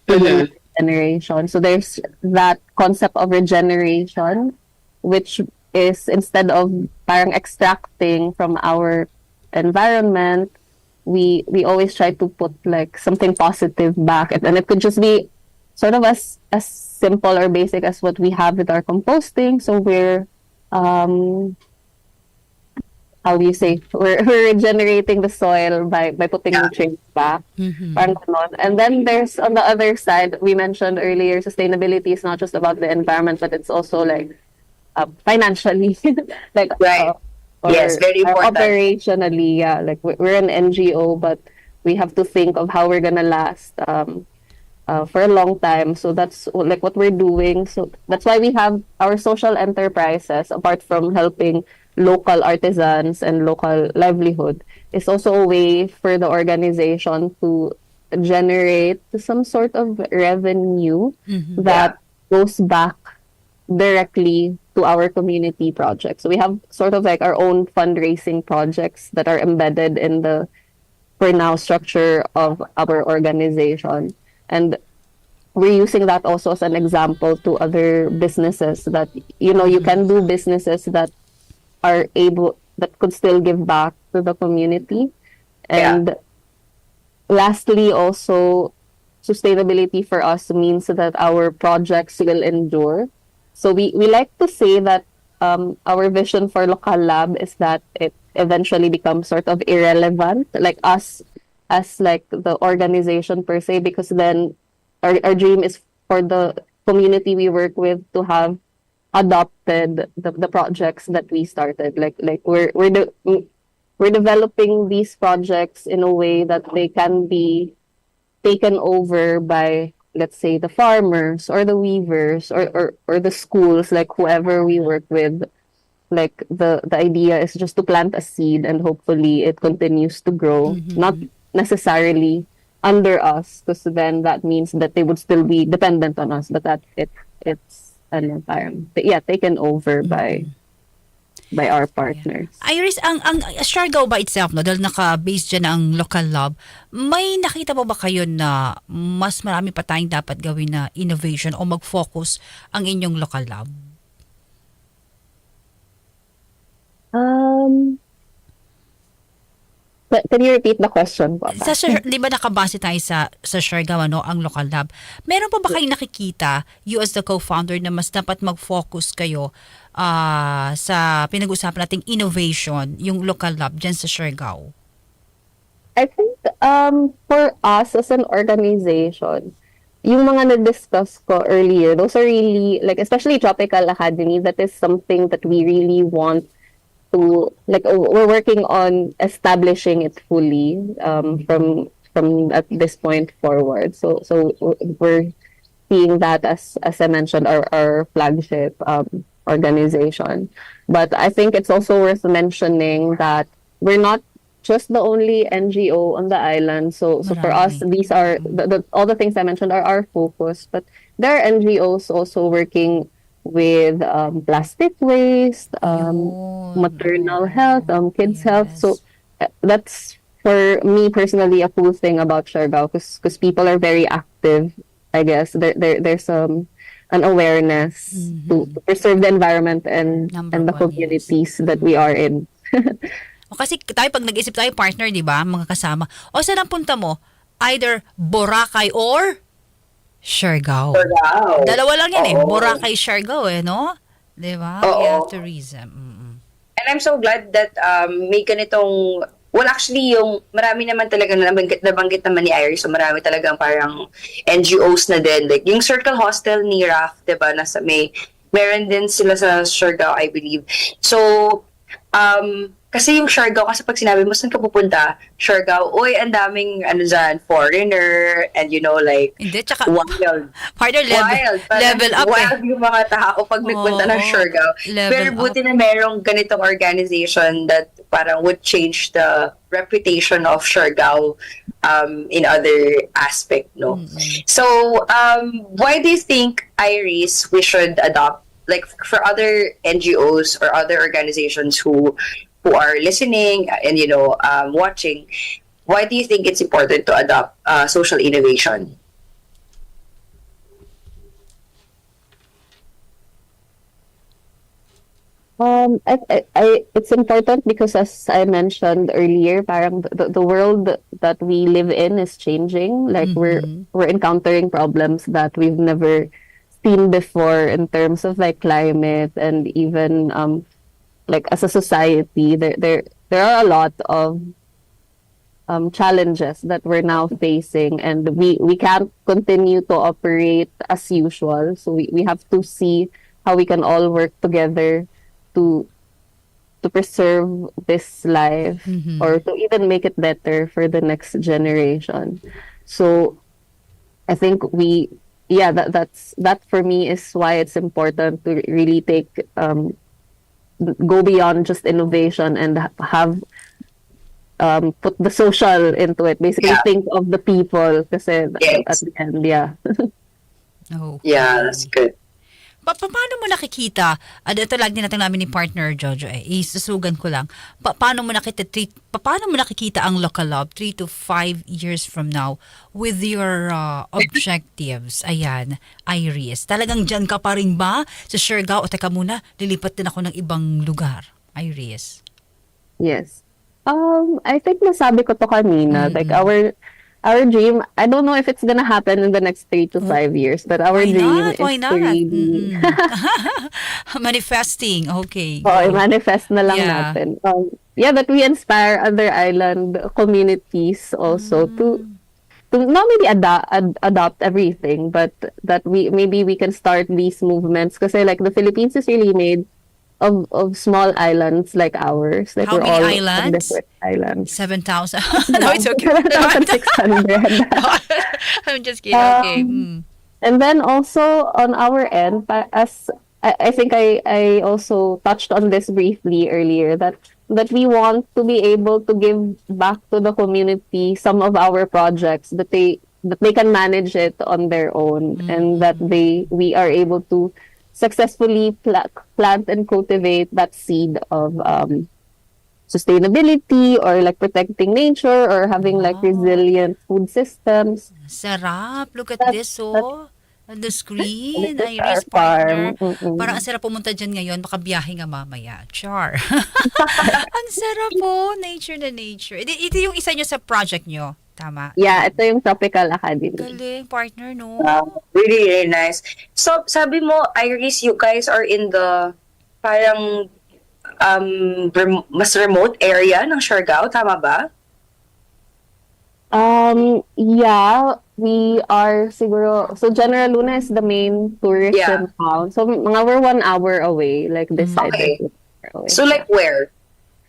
for the next generation. So there's that concept of regeneration, which is instead of parang extracting from our environment, we always try to put like something positive back, and it could just be sort of as simple or basic as what we have with our composting. So we're how do you say, we're regenerating the soil by putting nutrients back. Parang ganon. And then there's on the other side, we mentioned earlier, sustainability is not just about the environment, but it's also like financially, like Yes, very important. Operationally, like we're an NGO, but we have to think of how we're gonna last for a long time. So that's like what we're doing. So that's why we have our social enterprises. Apart from helping local artisans and local livelihood, is also a way for the organization to generate some sort of revenue that goes back directly to our community projects. So we have sort of like our own fundraising projects that are embedded in the for now structure of our organization, and we're using that also as an example to other businesses that you can do businesses that are able, that could still give back to the community. And lastly, also sustainability for us means that our projects will endure. So we like to say that our vision for Local Lab is that it eventually becomes sort of irrelevant, like us as like the organization per se, because then our dream is for the community we work with to have adopted the projects that we started. Like we're developing these projects in a way that they can be taken over by, let's say, the farmers or the weavers or the schools, like whoever we work with. Like the idea is just to plant a seed and hopefully it continues to grow, not necessarily under us, because then that means that they would still be dependent on us, but that it's taken over by our partners. Iris, ang Siargao ba itself, no, dahil naka-base dyan ang Local Lab, may nakita po ba kayo na mas marami pa tayong dapat gawin na innovation o mag-focus ang inyong Local Lab? Can you repeat the question po? Di ba nakabase tayo sa Siargao, ano, ang local lab? Meron pa ba kayong nakikita, you as the co-founder, na mas dapat mag-focus kayo sa pinag-usapan nating innovation, yung local lab dyan sa Siargao? I think for us as an organization, yung mga na-discuss ko earlier, those are really, like, especially Tropical Academy, that is something that we really want to, like, we're working on establishing it fully from at this point forward. So we're seeing that as I mentioned, our flagship organization. But I think it's also worth mentioning that we're not just the only NGO on the island. So for us, these are all the things I mentioned are our focus. But there are NGOs also working with plastic waste, maternal health, kids health. So that's, for me personally, a cool thing about Siargao, because people are very active. I guess there's an awareness to preserve the environment and the communities that we are in. O kasi tayo, pag nag-isip tayo partner, di ba, mga kasama, o saan ang punta mo? Either Boracay or Siargao. Dalawa lang yan Boracay, Siargao no? Di ba? Yeah, tourism. And I'm so glad that may ganitong, well, actually, yung marami naman talaga nabanggit naman ni Iris, so marami talagang parang NGOs na din. Like, yung Circle Hostel ni Raf, di ba, meron din sila sa Siargao, I believe. So, kasi yung Siargao, kasi pag sinabi mo, saan ka pupunta? Siargao, ang daming, foreigner, and like, hindi, tsaka, wild. Partner, level up wild yung mga tao pag nagpunta ng Siargao. Pero buti na merong ganitong organization that parang would change the reputation of Siargao in other aspect, no? So, why do you think, Iris, we should adopt, like, for other NGOs or other organizations who are listening and watching, why do you think it's important to adopt social innovation? It's important because, as I mentioned earlier, parang the world that we live in is changing. Like, we're encountering problems that we've never seen before in terms of, like, climate, and even like, as a society, there are a lot of challenges that we're now facing, and we can't continue to operate as usual. So we have to see how we can all work together to preserve this life, or to even make it better for the next generation. So I think that for me is why it's important to really go beyond just innovation and have put the social into it. Basically, think of the people, kasi at the end, Yeah, that's good. Paano mo nakikita, ito lagi natin ni partner Jojo, isusugan ko lang, paano mo nakikita ang local lab 3 to 5 years from now with your objectives? Ayan, Iris, talagang dyan ka pa rin ba sa Siargao, o teka muna, lilipat din ako ng ibang lugar? Iris? Yes. I think nasabi ko to kanina, like, our dream, I don't know if it's gonna happen in the next 3 to 5 years, but our dream is to really manifesting, okay. Manifest na lang natin. That we inspire other island communities also to not maybe adopt everything, but that we can start these movements, kasi, like, the Philippines is really made of small islands like ours. Like, how we're many all islands? Different islands. 7,000. No, it's okay. 7,600. I'm just kidding. Okay. And then also on our end, as I think I also touched on this briefly earlier, that we want to be able to give back to the community some of our projects, that they can manage it on their own, and that we are able to successfully plant and cultivate that seed of sustainability, or, like, protecting nature, or having, like, resilient food systems. Sarap. Look at this, The screen, This is Iris, our farm. partner. Parang ang sarap pumunta dyan ngayon, makabiyahe nga mamaya. Char. Ang sarap po, nature na nature. Ito yung isa nyo sa project nyo, tama? Yeah, ito yung Tropical Academy. Galing, partner, no? Really, really nice. So, sabi mo, Iris, you guys are in the parang mas remote area ng Siargao, tama ba? Yeah, we are siguro, so General Luna is the main tourism town. So mga we're 1 hour away, like this side. Okay. Away. So like where?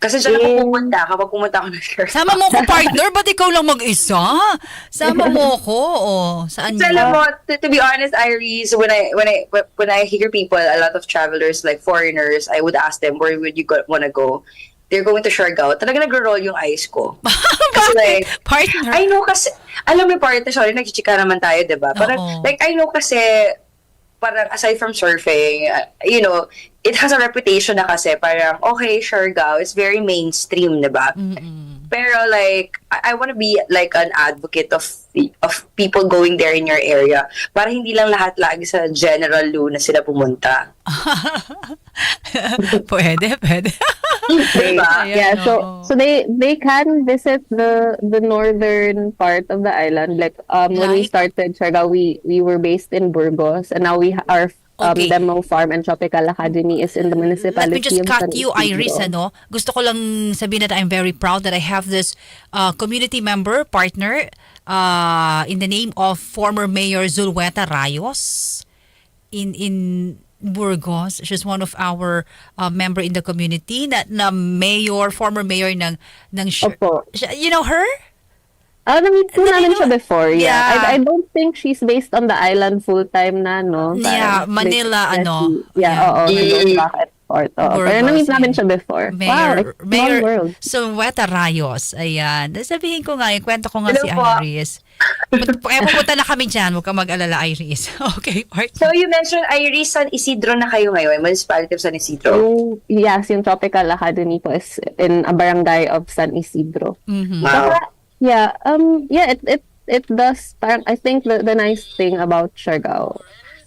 Kasi dyan ako pumunta kapag pumunta ako ng Siargao. Sama mo ko, partner? Ba't ikaw lang mag-isa? Sama mo ko. Saan So, alam mo, to be honest, Iris, when I hear people, a lot of travelers, like foreigners, I would ask them, where would you want to go? They're going to Siargao. Talaga nag-roll yung eyes ko. Kasi like, partner? I know kasi, alam mo partner, sorry, nagchichika naman tayo, diba? Parang, like, I know kasi, parang aside from surfing, you know, it has a reputation na kasi parang, okay, Siargao, it's very mainstream, diba? Pero like, I want to be like an advocate of people going there in your area para hindi lang lahat lagi sa General Luna sila pumunta. Pwede. Diba? Yeah, so they can visit the northern part of the island. Like when we started Siargao, we were based in Burgos, and now we are Demo Farm and Tropical Academy is in the municipality. Let me just of cut San you, Iris. Isidro. Gusto ko lang sabihin that I'm very proud that I have this community member, partner, in the name of former Mayor Zulweta Rayos in Burgos. She's one of our member in the community na former mayor ng you know her? Na-meet po namin siya before, yeah. I don't think she's based on the island full-time na, no? Yeah, Manila, nag-own back and forth. Pero na-meet namin siya before. Mayor Zulweta Rayos. Ayan. Sabihin ko nga, kwento ko nga si Iris. Kaya pupunta na kami dyan. Huwag kang mag-alala, Iris. Okay, partner. So you mentioned, Iris, San Isidro na kayo ngayon. Municipality of San Isidro. Yung Tropical Academy po is in a barangay of San Isidro. Wow. It does. I think the nice thing about Siargao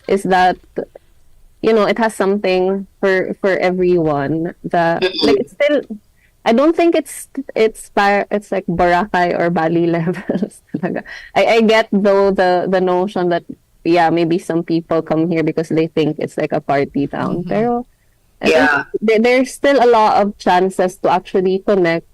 is that, you know, it has something for everyone. Like it's still, I don't think it's like Boracay or Bali levels. I get though the notion that maybe some people come here because they think it's like a party town. Pero I think there's still a lot of chances to actually connect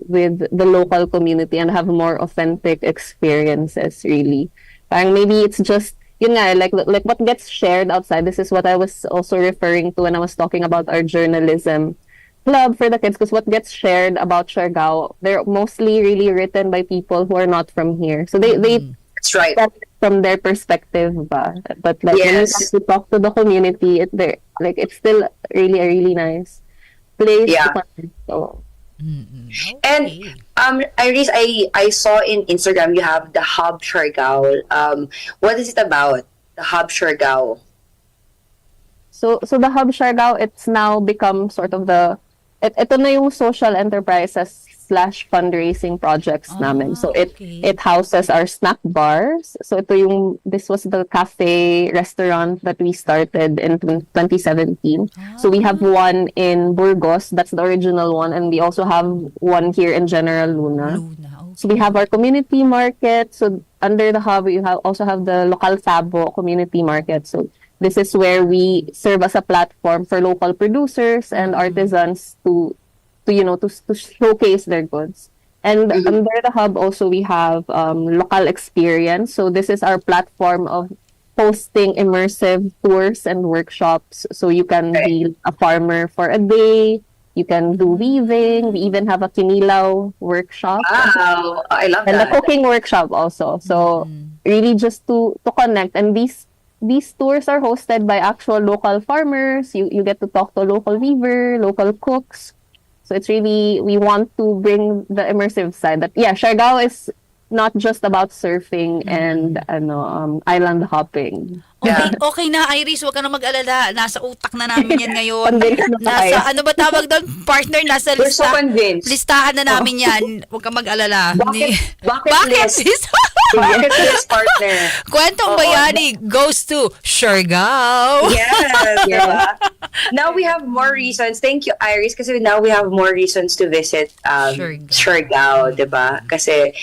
with the local community and have more authentic experiences, really. Parang maybe it's just, like what gets shared outside. This is what I was also referring to when I was talking about our journalism club for the kids, because what gets shared about Siargao, they're mostly really written by people who are not from here. So they that's right. From their perspective, ba? But like when you have to talk to the community, it's still really a really nice place to connect. So. And Iris, I saw in Instagram you have the Hub Siargao. What is it about, the Hub Siargao? So the Hub Siargao, it's now become sort of ito na yung social enterprises / fundraising projects namin. So it houses our snack bars. So this was the cafe restaurant that we started in 2017. So we have one in Burgos, that's the original one, and we also have one here in General Luna. So we have our community market. So under the hub, we also have the Local Sabo community market. So this is where we serve as a platform for local producers and artisans to showcase their goods. And under the hub also we have local experience. So this is our platform of hosting immersive tours and workshops. So you can be a farmer for a day. You can do weaving. We even have a kinilaw workshop. Wow, I love that. And a cooking workshop also. So really just to connect. And these tours are hosted by actual local farmers. You get to talk to a local weaver, local cooks. So it's really, we want to bring the immersive side. That Siargao is not just about surfing and island hopping. Okay na, Iris, huwag ka na mag-alala. Nasa utak na namin yan ngayon. Nasa, ano ba tawag doon? Partner, nasa We're so convinced. listahan na namin yan. Huwag ka mag-alala. Bucket list. Yes, his partner. Kwentong Bayani goes to Siargao. Yes, diba? Now we have more reasons. Thank you, Iris, kasi now we have more reasons to visit Siargao, diba? Kasi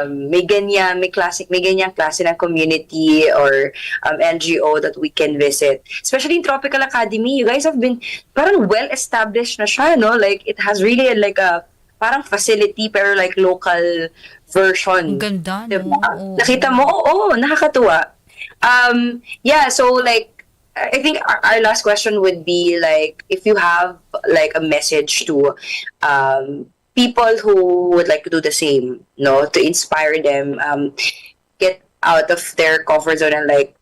may ganyang klase ng community or NGO that we can visit. Especially in Tropical Academy, you guys have been parang well-established na siya, no? Like, it has really like a parang facility pero like local version. Ganda, no? Diba? Nakita mo? Oo, nakakatuwa. Yeah, so like, I think our last question would be like, if you have like a message to people who would like to do the same, no, to inspire them, get out of their comfort zone and like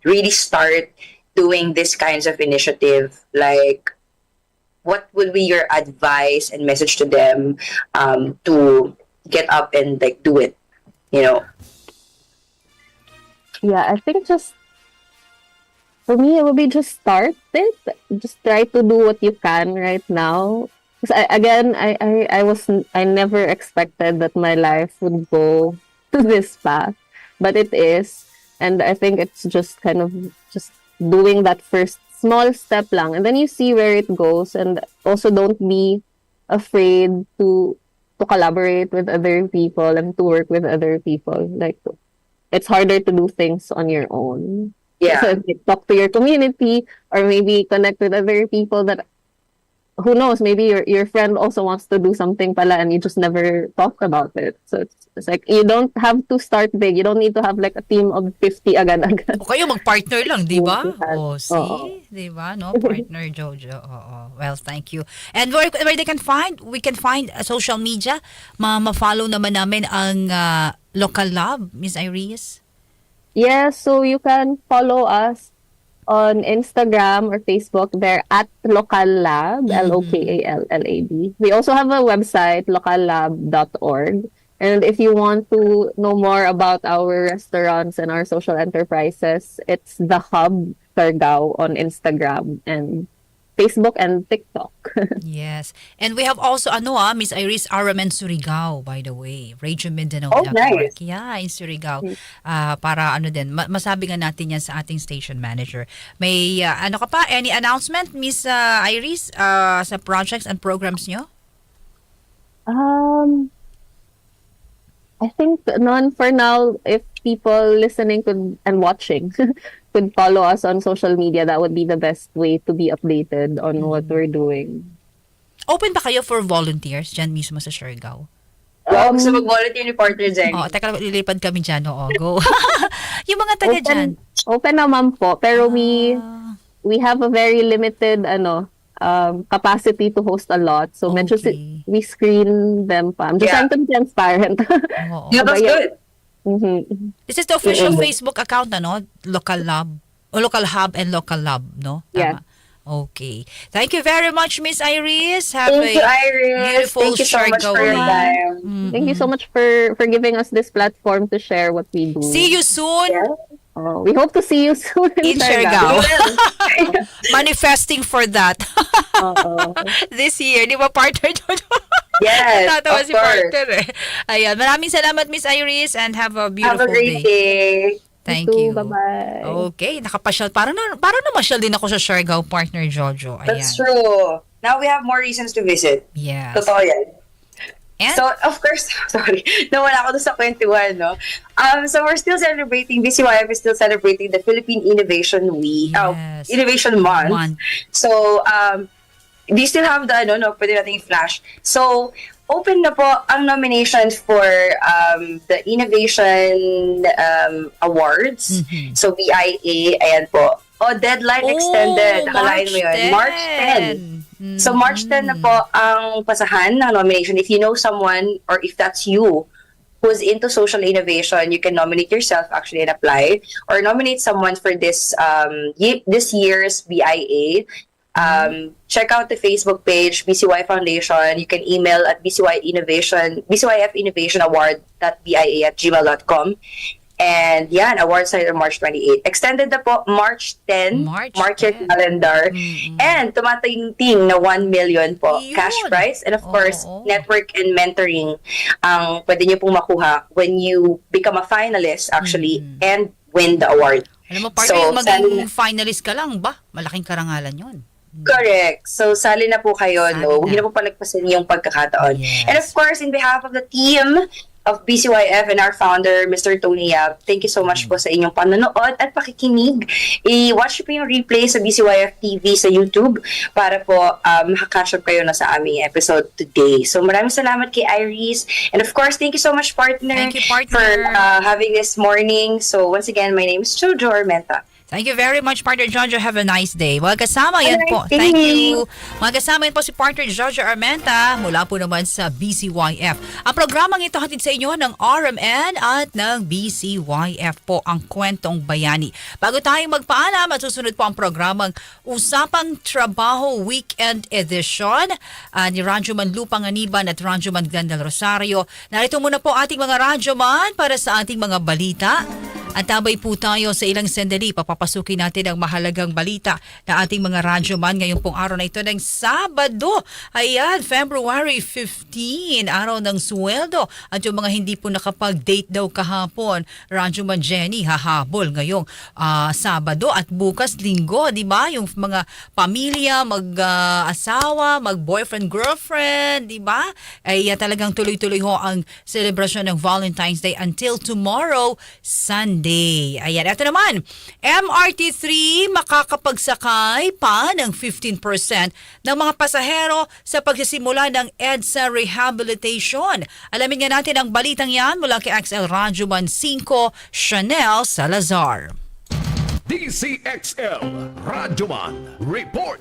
really start doing this kinds of initiative, like, what would be your advice and message to them to get up and like do it, you know? Yeah, I think just for me, it would be just start it. Just try to do what you can right now. Because I never expected that my life would go to this path, but it is, and I think it's just kind of just doing that first small step lang, and then you see where it goes. And also, don't be afraid to collaborate with other people and to work with other people. Like, it's harder to do things on your own. Yeah. So talk to your community or maybe connect with other people that, who knows, maybe your friend also wants to do something pala and you just never talked about it. So it's like, you don't have to start big. You don't need to have like a team of 50 agad-agad. O kayo mag-partner lang, di ba? Oh, see? Di ba? No? Partner, Jojo. Oo. Well, thank you. And where they can find, we can find social media. Ma-follow naman namin ang Local Lab, Miss Iris. Yeah, so you can follow us on Instagram or Facebook. They're at Local Lab, LOKALLAB. We also have a website, locallab.org. And if you want to know more about our restaurants and our social enterprises, it's The Hub Siargao on Instagram and Facebook and TikTok. Yes. And we have also, Miss Iris Aramen Surigao, by the way. Radio Mindanao Oh, Network. nice. Yeah, in Surigao. Para masabi nga natin yan sa ating station manager. May, ka pa? Any announcement, Miss Iris, sa projects and programs nyo? I think none for now. If people listening and watching could follow us on social media, that would be the best way to be updated on what we're doing. Open ba kayo for volunteers dyan mismo sa Siargao? Gusto mag-volunteer ni partner Jenny. Teka lang, lilipad kami dyan. Oo, go. Yung mga taga dyan. Open naman po, pero we have a very limited capacity to host a lot. So medyo we screen them pa. I'm just trying to be transparent. Yeah, that's good. This is the official Facebook account, Local Lab, o Local Hub and Local Lab, no? Yeah. Okay. Thank you very much, Miss Iris. Have Thank you, a Iris. beautiful Thank you so much for your time. Thank you so much for giving us this platform to share what we do. See you soon. We hope to see you soon in Siargao. Manifesting for that. This year, di ba, partner? Yes, Tatawa of si course. partner eh. Ayan, maraming salamat, Miss Iris, and have a beautiful Have a great day. Thank you. Bye-bye. Okay, nakapasyal. Parang namasyal din ako sa Siargao, partner Jojo. Ayan. That's true. Now we have more reasons to visit. Yes. Totoo yan. And? So, of course, sorry, nawala ako doon sa kwentuhan, no? So, we're still celebrating, BCYF is still celebrating the Philippine Innovation Week, Innovation Month. So, we still have the, pwede natin i-flash. So, open na po ang nominations for the Innovation Awards. So, BIA, ayan po. Deadline extended. Akalain mo yun. March 10. So, March 10 na po ang pasahan ng nomination. If you know someone or if that's you who's into social innovation, you can nominate yourself actually and apply or nominate someone for this year's BIA. Check out the Facebook page, BCY Foundation. You can email at BCYFinnovationAward.bia@gmail.com. And yan, awards night on March 28. Extended na po March 10. Mark your calendar. And tumatingting na 1 million po cash prize. And of course, network and mentoring ang pwede nyo pong makuha when you become a finalist actually and win the award. Alam mo, partner, yung maging finalist ka lang ba? Malaking karangalan yun. Correct. So, sali na po kayo, no? Huwag na po palagpasin yung pagkakataon. Yes. And of course, in behalf of the team of BCYF and our founder, Mr. Tony Yap, thank you so much po sa inyong panonood at pakikinig. I-watch po yung replay sa BCYF TV sa YouTube para po makakatch up kayo na sa aming episode today. So, maraming salamat kay Iris. And of course, thank you so much, partner, thank you, partner, for having this morning. So, once again, my name is Jojo Armenta. Thank you very much, partner Jojo. Have a nice day. Mga kasama, yan po. Thank you. Mga kasama, yan po si partner Jojo Armenta mula po naman sa BCYF. Ang programang ito hatid sa inyo ng RMN at ng BCYF po, ang Kwentong Bayani. Bago tayo magpaalam at susunod po ang programang Usapang Trabaho Weekend Edition ni Radyoman Lupang Aniban at Radyoman Glendal Rosario. Narito muna po ating mga Radyoman para sa ating mga balita. At tabay po tayo sa ilang sandali. Papapasukin natin ang mahalagang balita na ating mga radyoman ngayong pong araw na ito ng Sabado. Ayan, February 15, araw ng sweldo. At yung mga hindi po nakapag-date daw kahapon, Radyoman Jenny, hahabol ngayong Sabado at bukas Linggo, di ba? Yung mga pamilya, mag-asawa, mag-boyfriend-girlfriend, di ba? Ay talagang tuloy-tuloy ho ang celebration ng Valentine's Day until tomorrow, Sunday. Ayan, ito naman. MRT3 makakapagsakay pa ng 15% ng mga pasahero sa pagsisimula ng EDSA rehabilitation. Alamin nga natin ang balitang yan mula kay XL Radyoman 5, Chanel Salazar. DZXL Radyoman Report.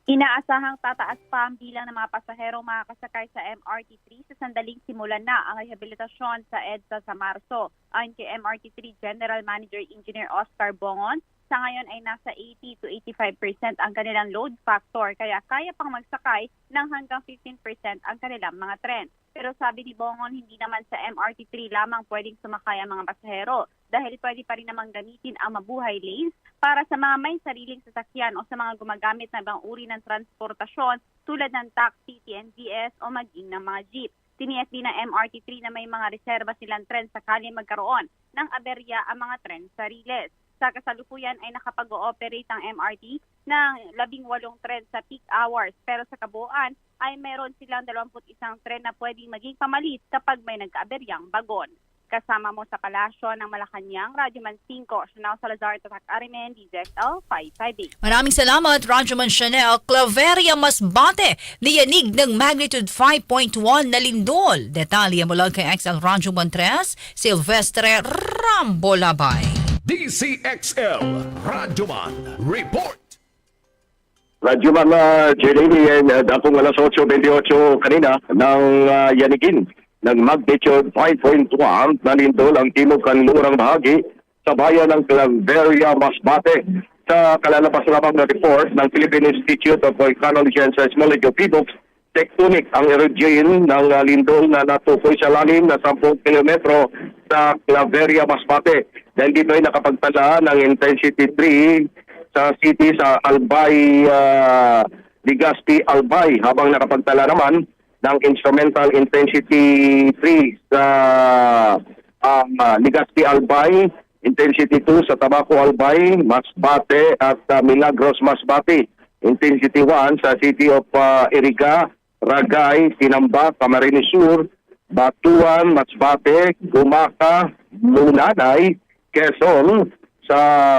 Inaasahang tataas pa ang bilang ng mga pasahero makakasakay sa MRT3 sa sandaling simulan na ang rehabilitasyon sa EDSA sa Marso. Ayon kay MRT3 General Manager Engineer Oscar Bongon, sa ngayon ay nasa 80 to 85% ang kanilang load factor kaya kaya pang magsakay ng hanggang 15% ang kanilang mga tren. Pero sabi ni Bongon, hindi naman sa MRT3 lamang pwedeng sumakay ang mga pasahero dahil pwede pa rin namang gamitin ang mabuhay lanes para sa mga may sariling sasakyan o sa mga gumagamit na ibang uri ng transportasyon tulad ng taxi, TNVS o maging ng mga jeep. Tiniyas din ng MRT3 na may mga reserba silang tren sakali magkaroon ng aberya ang mga tren sa Riles. Sa kasalukuyan ay nakapag-ooperate ang MRT ng 18 tren sa peak hours pero sa kabuuan ay meron silang 21 tren na pwedeng maging pamalit kapag may nagkaaberyang bagon. Kasama mo sa palasyo ng Malacanang, Radyoman 5, Chanel Salazar, Tatak Arimen, DZXL 558. Maraming salamat, Radyoman Chanel. Claveria Masbate, niyanig ng magnitude 5.1 na lindol. Detalye mula kay XL Radyoman 3, Silvestre Rambolabay. DZXL Radyoman Report. Radyoman Jenny, dakong alas 8:28 kanina ng yanigin ng magnitude 5.1 na lindol ang timog kanlurang bahagi sa bayan ng Claveria, Masbate. Sa kalalabas lamang na report ng Philippine Institute of Volcanology and Seismology of PHIVOLCS, tectonic ang origin ng lindol na natukoy sa lalim na 10 kilometro sa Claveria, Masbate. Dahil dito ay nakapagtala ng intensity 3 sa city sa Albay, Legazpi, Albay, habang nakapagtala naman ng instrumental intensity 3 sa Legazpi, Albay, intensity 2 sa Tabaco, Albay, Masbate at Milagros, Masbate, intensity 1 sa city of Iriga, Ragay, Tinamba, Camarines Sur, Batuan, Masbate, Gumaca, Lunanay, Quezon, sa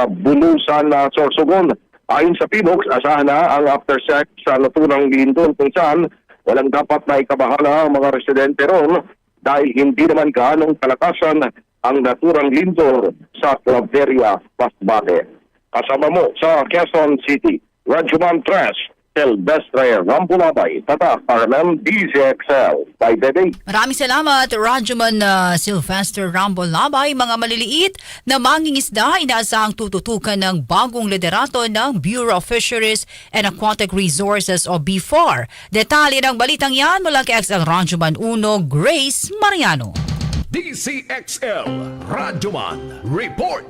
Bulusan, Sorsogon. Ayon sa PHIVOLCS, asahan na ang aftershock sa naturang lindol kung saan walang dapat na ikabahala ang mga residente ron dahil hindi naman gaanong kalakasan ang naturang lindol sa Claveria, Masbate. Kasama mo sa Quezon City, Radyoman 3, Silvestre Rambolabay, Tatak Arimen, DZXL 588. Maraming salamat, Radyoman Silvestre Rambolabay. Mga maliliit na mangingisda inaasahang tututukan ng bagong liderato ng Bureau of Fisheries and Aquatic Resources o BFAR. Detalye ng balitang yan mula kay XL Radyoman 1, Grace Mariano. DZXL Radyoman Report.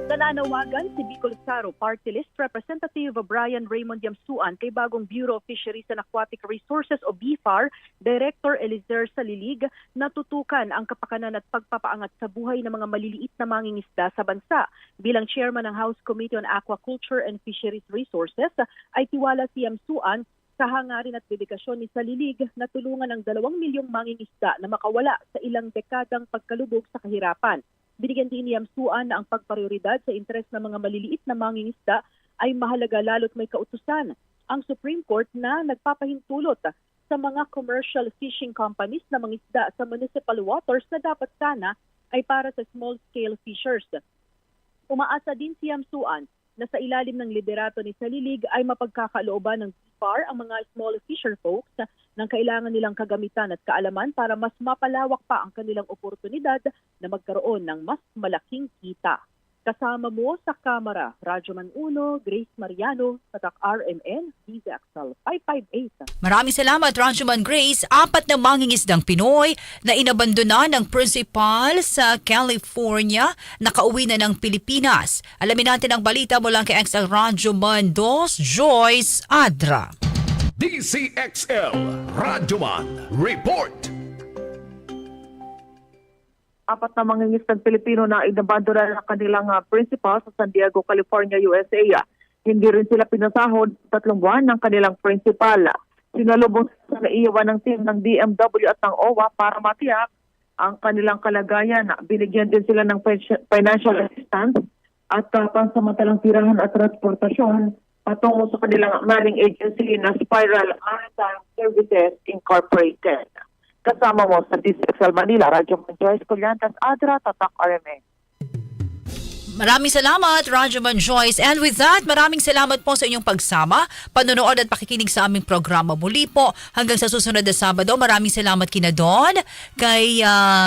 Nananawagan si Bicol Saro Party List Representative Brian Raymond Yamsuan kay bagong Bureau of Fisheries and Aquatic Resources o BFAR Director Elizer Salilig na tutukan ang kapakanan at pagpapaangat sa buhay ng mga maliliit na mangingisda sa bansa. Bilang chairman ng House Committee on Aquaculture and Fisheries Resources ay tiwala si Yamsuan sa hangarin at dedikasyon ni Salilig na tulungan ang 2 milyong mangingisda na makawala sa ilang dekadang pagkalubog sa kahirapan. Binigyan din ni Yamsuan na ang pagprioridad sa interes ng mga maliliit na mangingisda ay mahalaga lalo't may kautusan ang Supreme Court na nagpapahintulot sa mga commercial fishing companies na mangisda sa municipal waters na dapat sana ay para sa small-scale fishers. Umaasa din si Yamsuan na sa ilalim ng liderato ni Salilig ay mapagkakalooban ng BFAR ang mga small fisher folks nang kailangan nilang kagamitan at kaalaman para mas mapalawak pa ang kanilang oportunidad na magkaroon ng mas malaking kita. Kasama mo sa kamera, Radyoman 1, Grace Mariano, Tatak RMN, DZXL 558. Maraming salamat, Ranjuman Grace. 4 na mangingisdang Pinoy na inabandona ng principal sa California, nakauwi na ng Pilipinas. Alamin natin ang balita mula kay XL Ranjuman 2, Joyce Adra. DZXL Radyoman Report. 4 na mangingisdang Pilipino na inabandona ng kanilang principal sa San Diego, California, USA. Hindi rin sila pinasahod 3 buwan ng kanilang principal. Sinalubong sa naiiwan ng team ng DMW at ng OWA para matiyak ang kanilang kalagayan. Binigyan din sila ng financial assistance at pansamantalang tirahan at transportasyon patungo sa kanilang manning agency na Spiral Maritime Services Incorporated. Kasama mo sa DZXL Manila, Radyo Joyce Collantas, Adra, Tatak RMN. Maraming salamat, Radyoman Joyce. And with that, maraming salamat po sa inyong pagsama, panonood at pakikinig sa aming programa. Muli po, hanggang sa susunod na Sabado. Maraming salamat kina Don. Kay,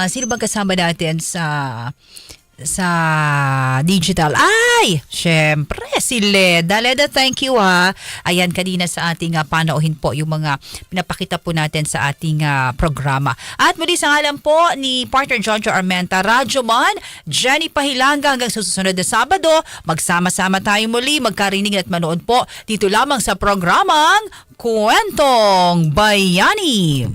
sino bang kasama natin sa digital? Ay, syempre, si Leda. Leda, thank you ha. Ayan, kanina sa ating panauhin po yung mga pinapakita po natin sa ating programa. At muli sa ngalan po ni partner Jojo Armenta, Radyoman, Jenny Pahilanga, hanggang sa susunod na Sabado, magsama-sama tayo muli, magkarinig at manood po dito lamang sa programang Kwentong Bayani.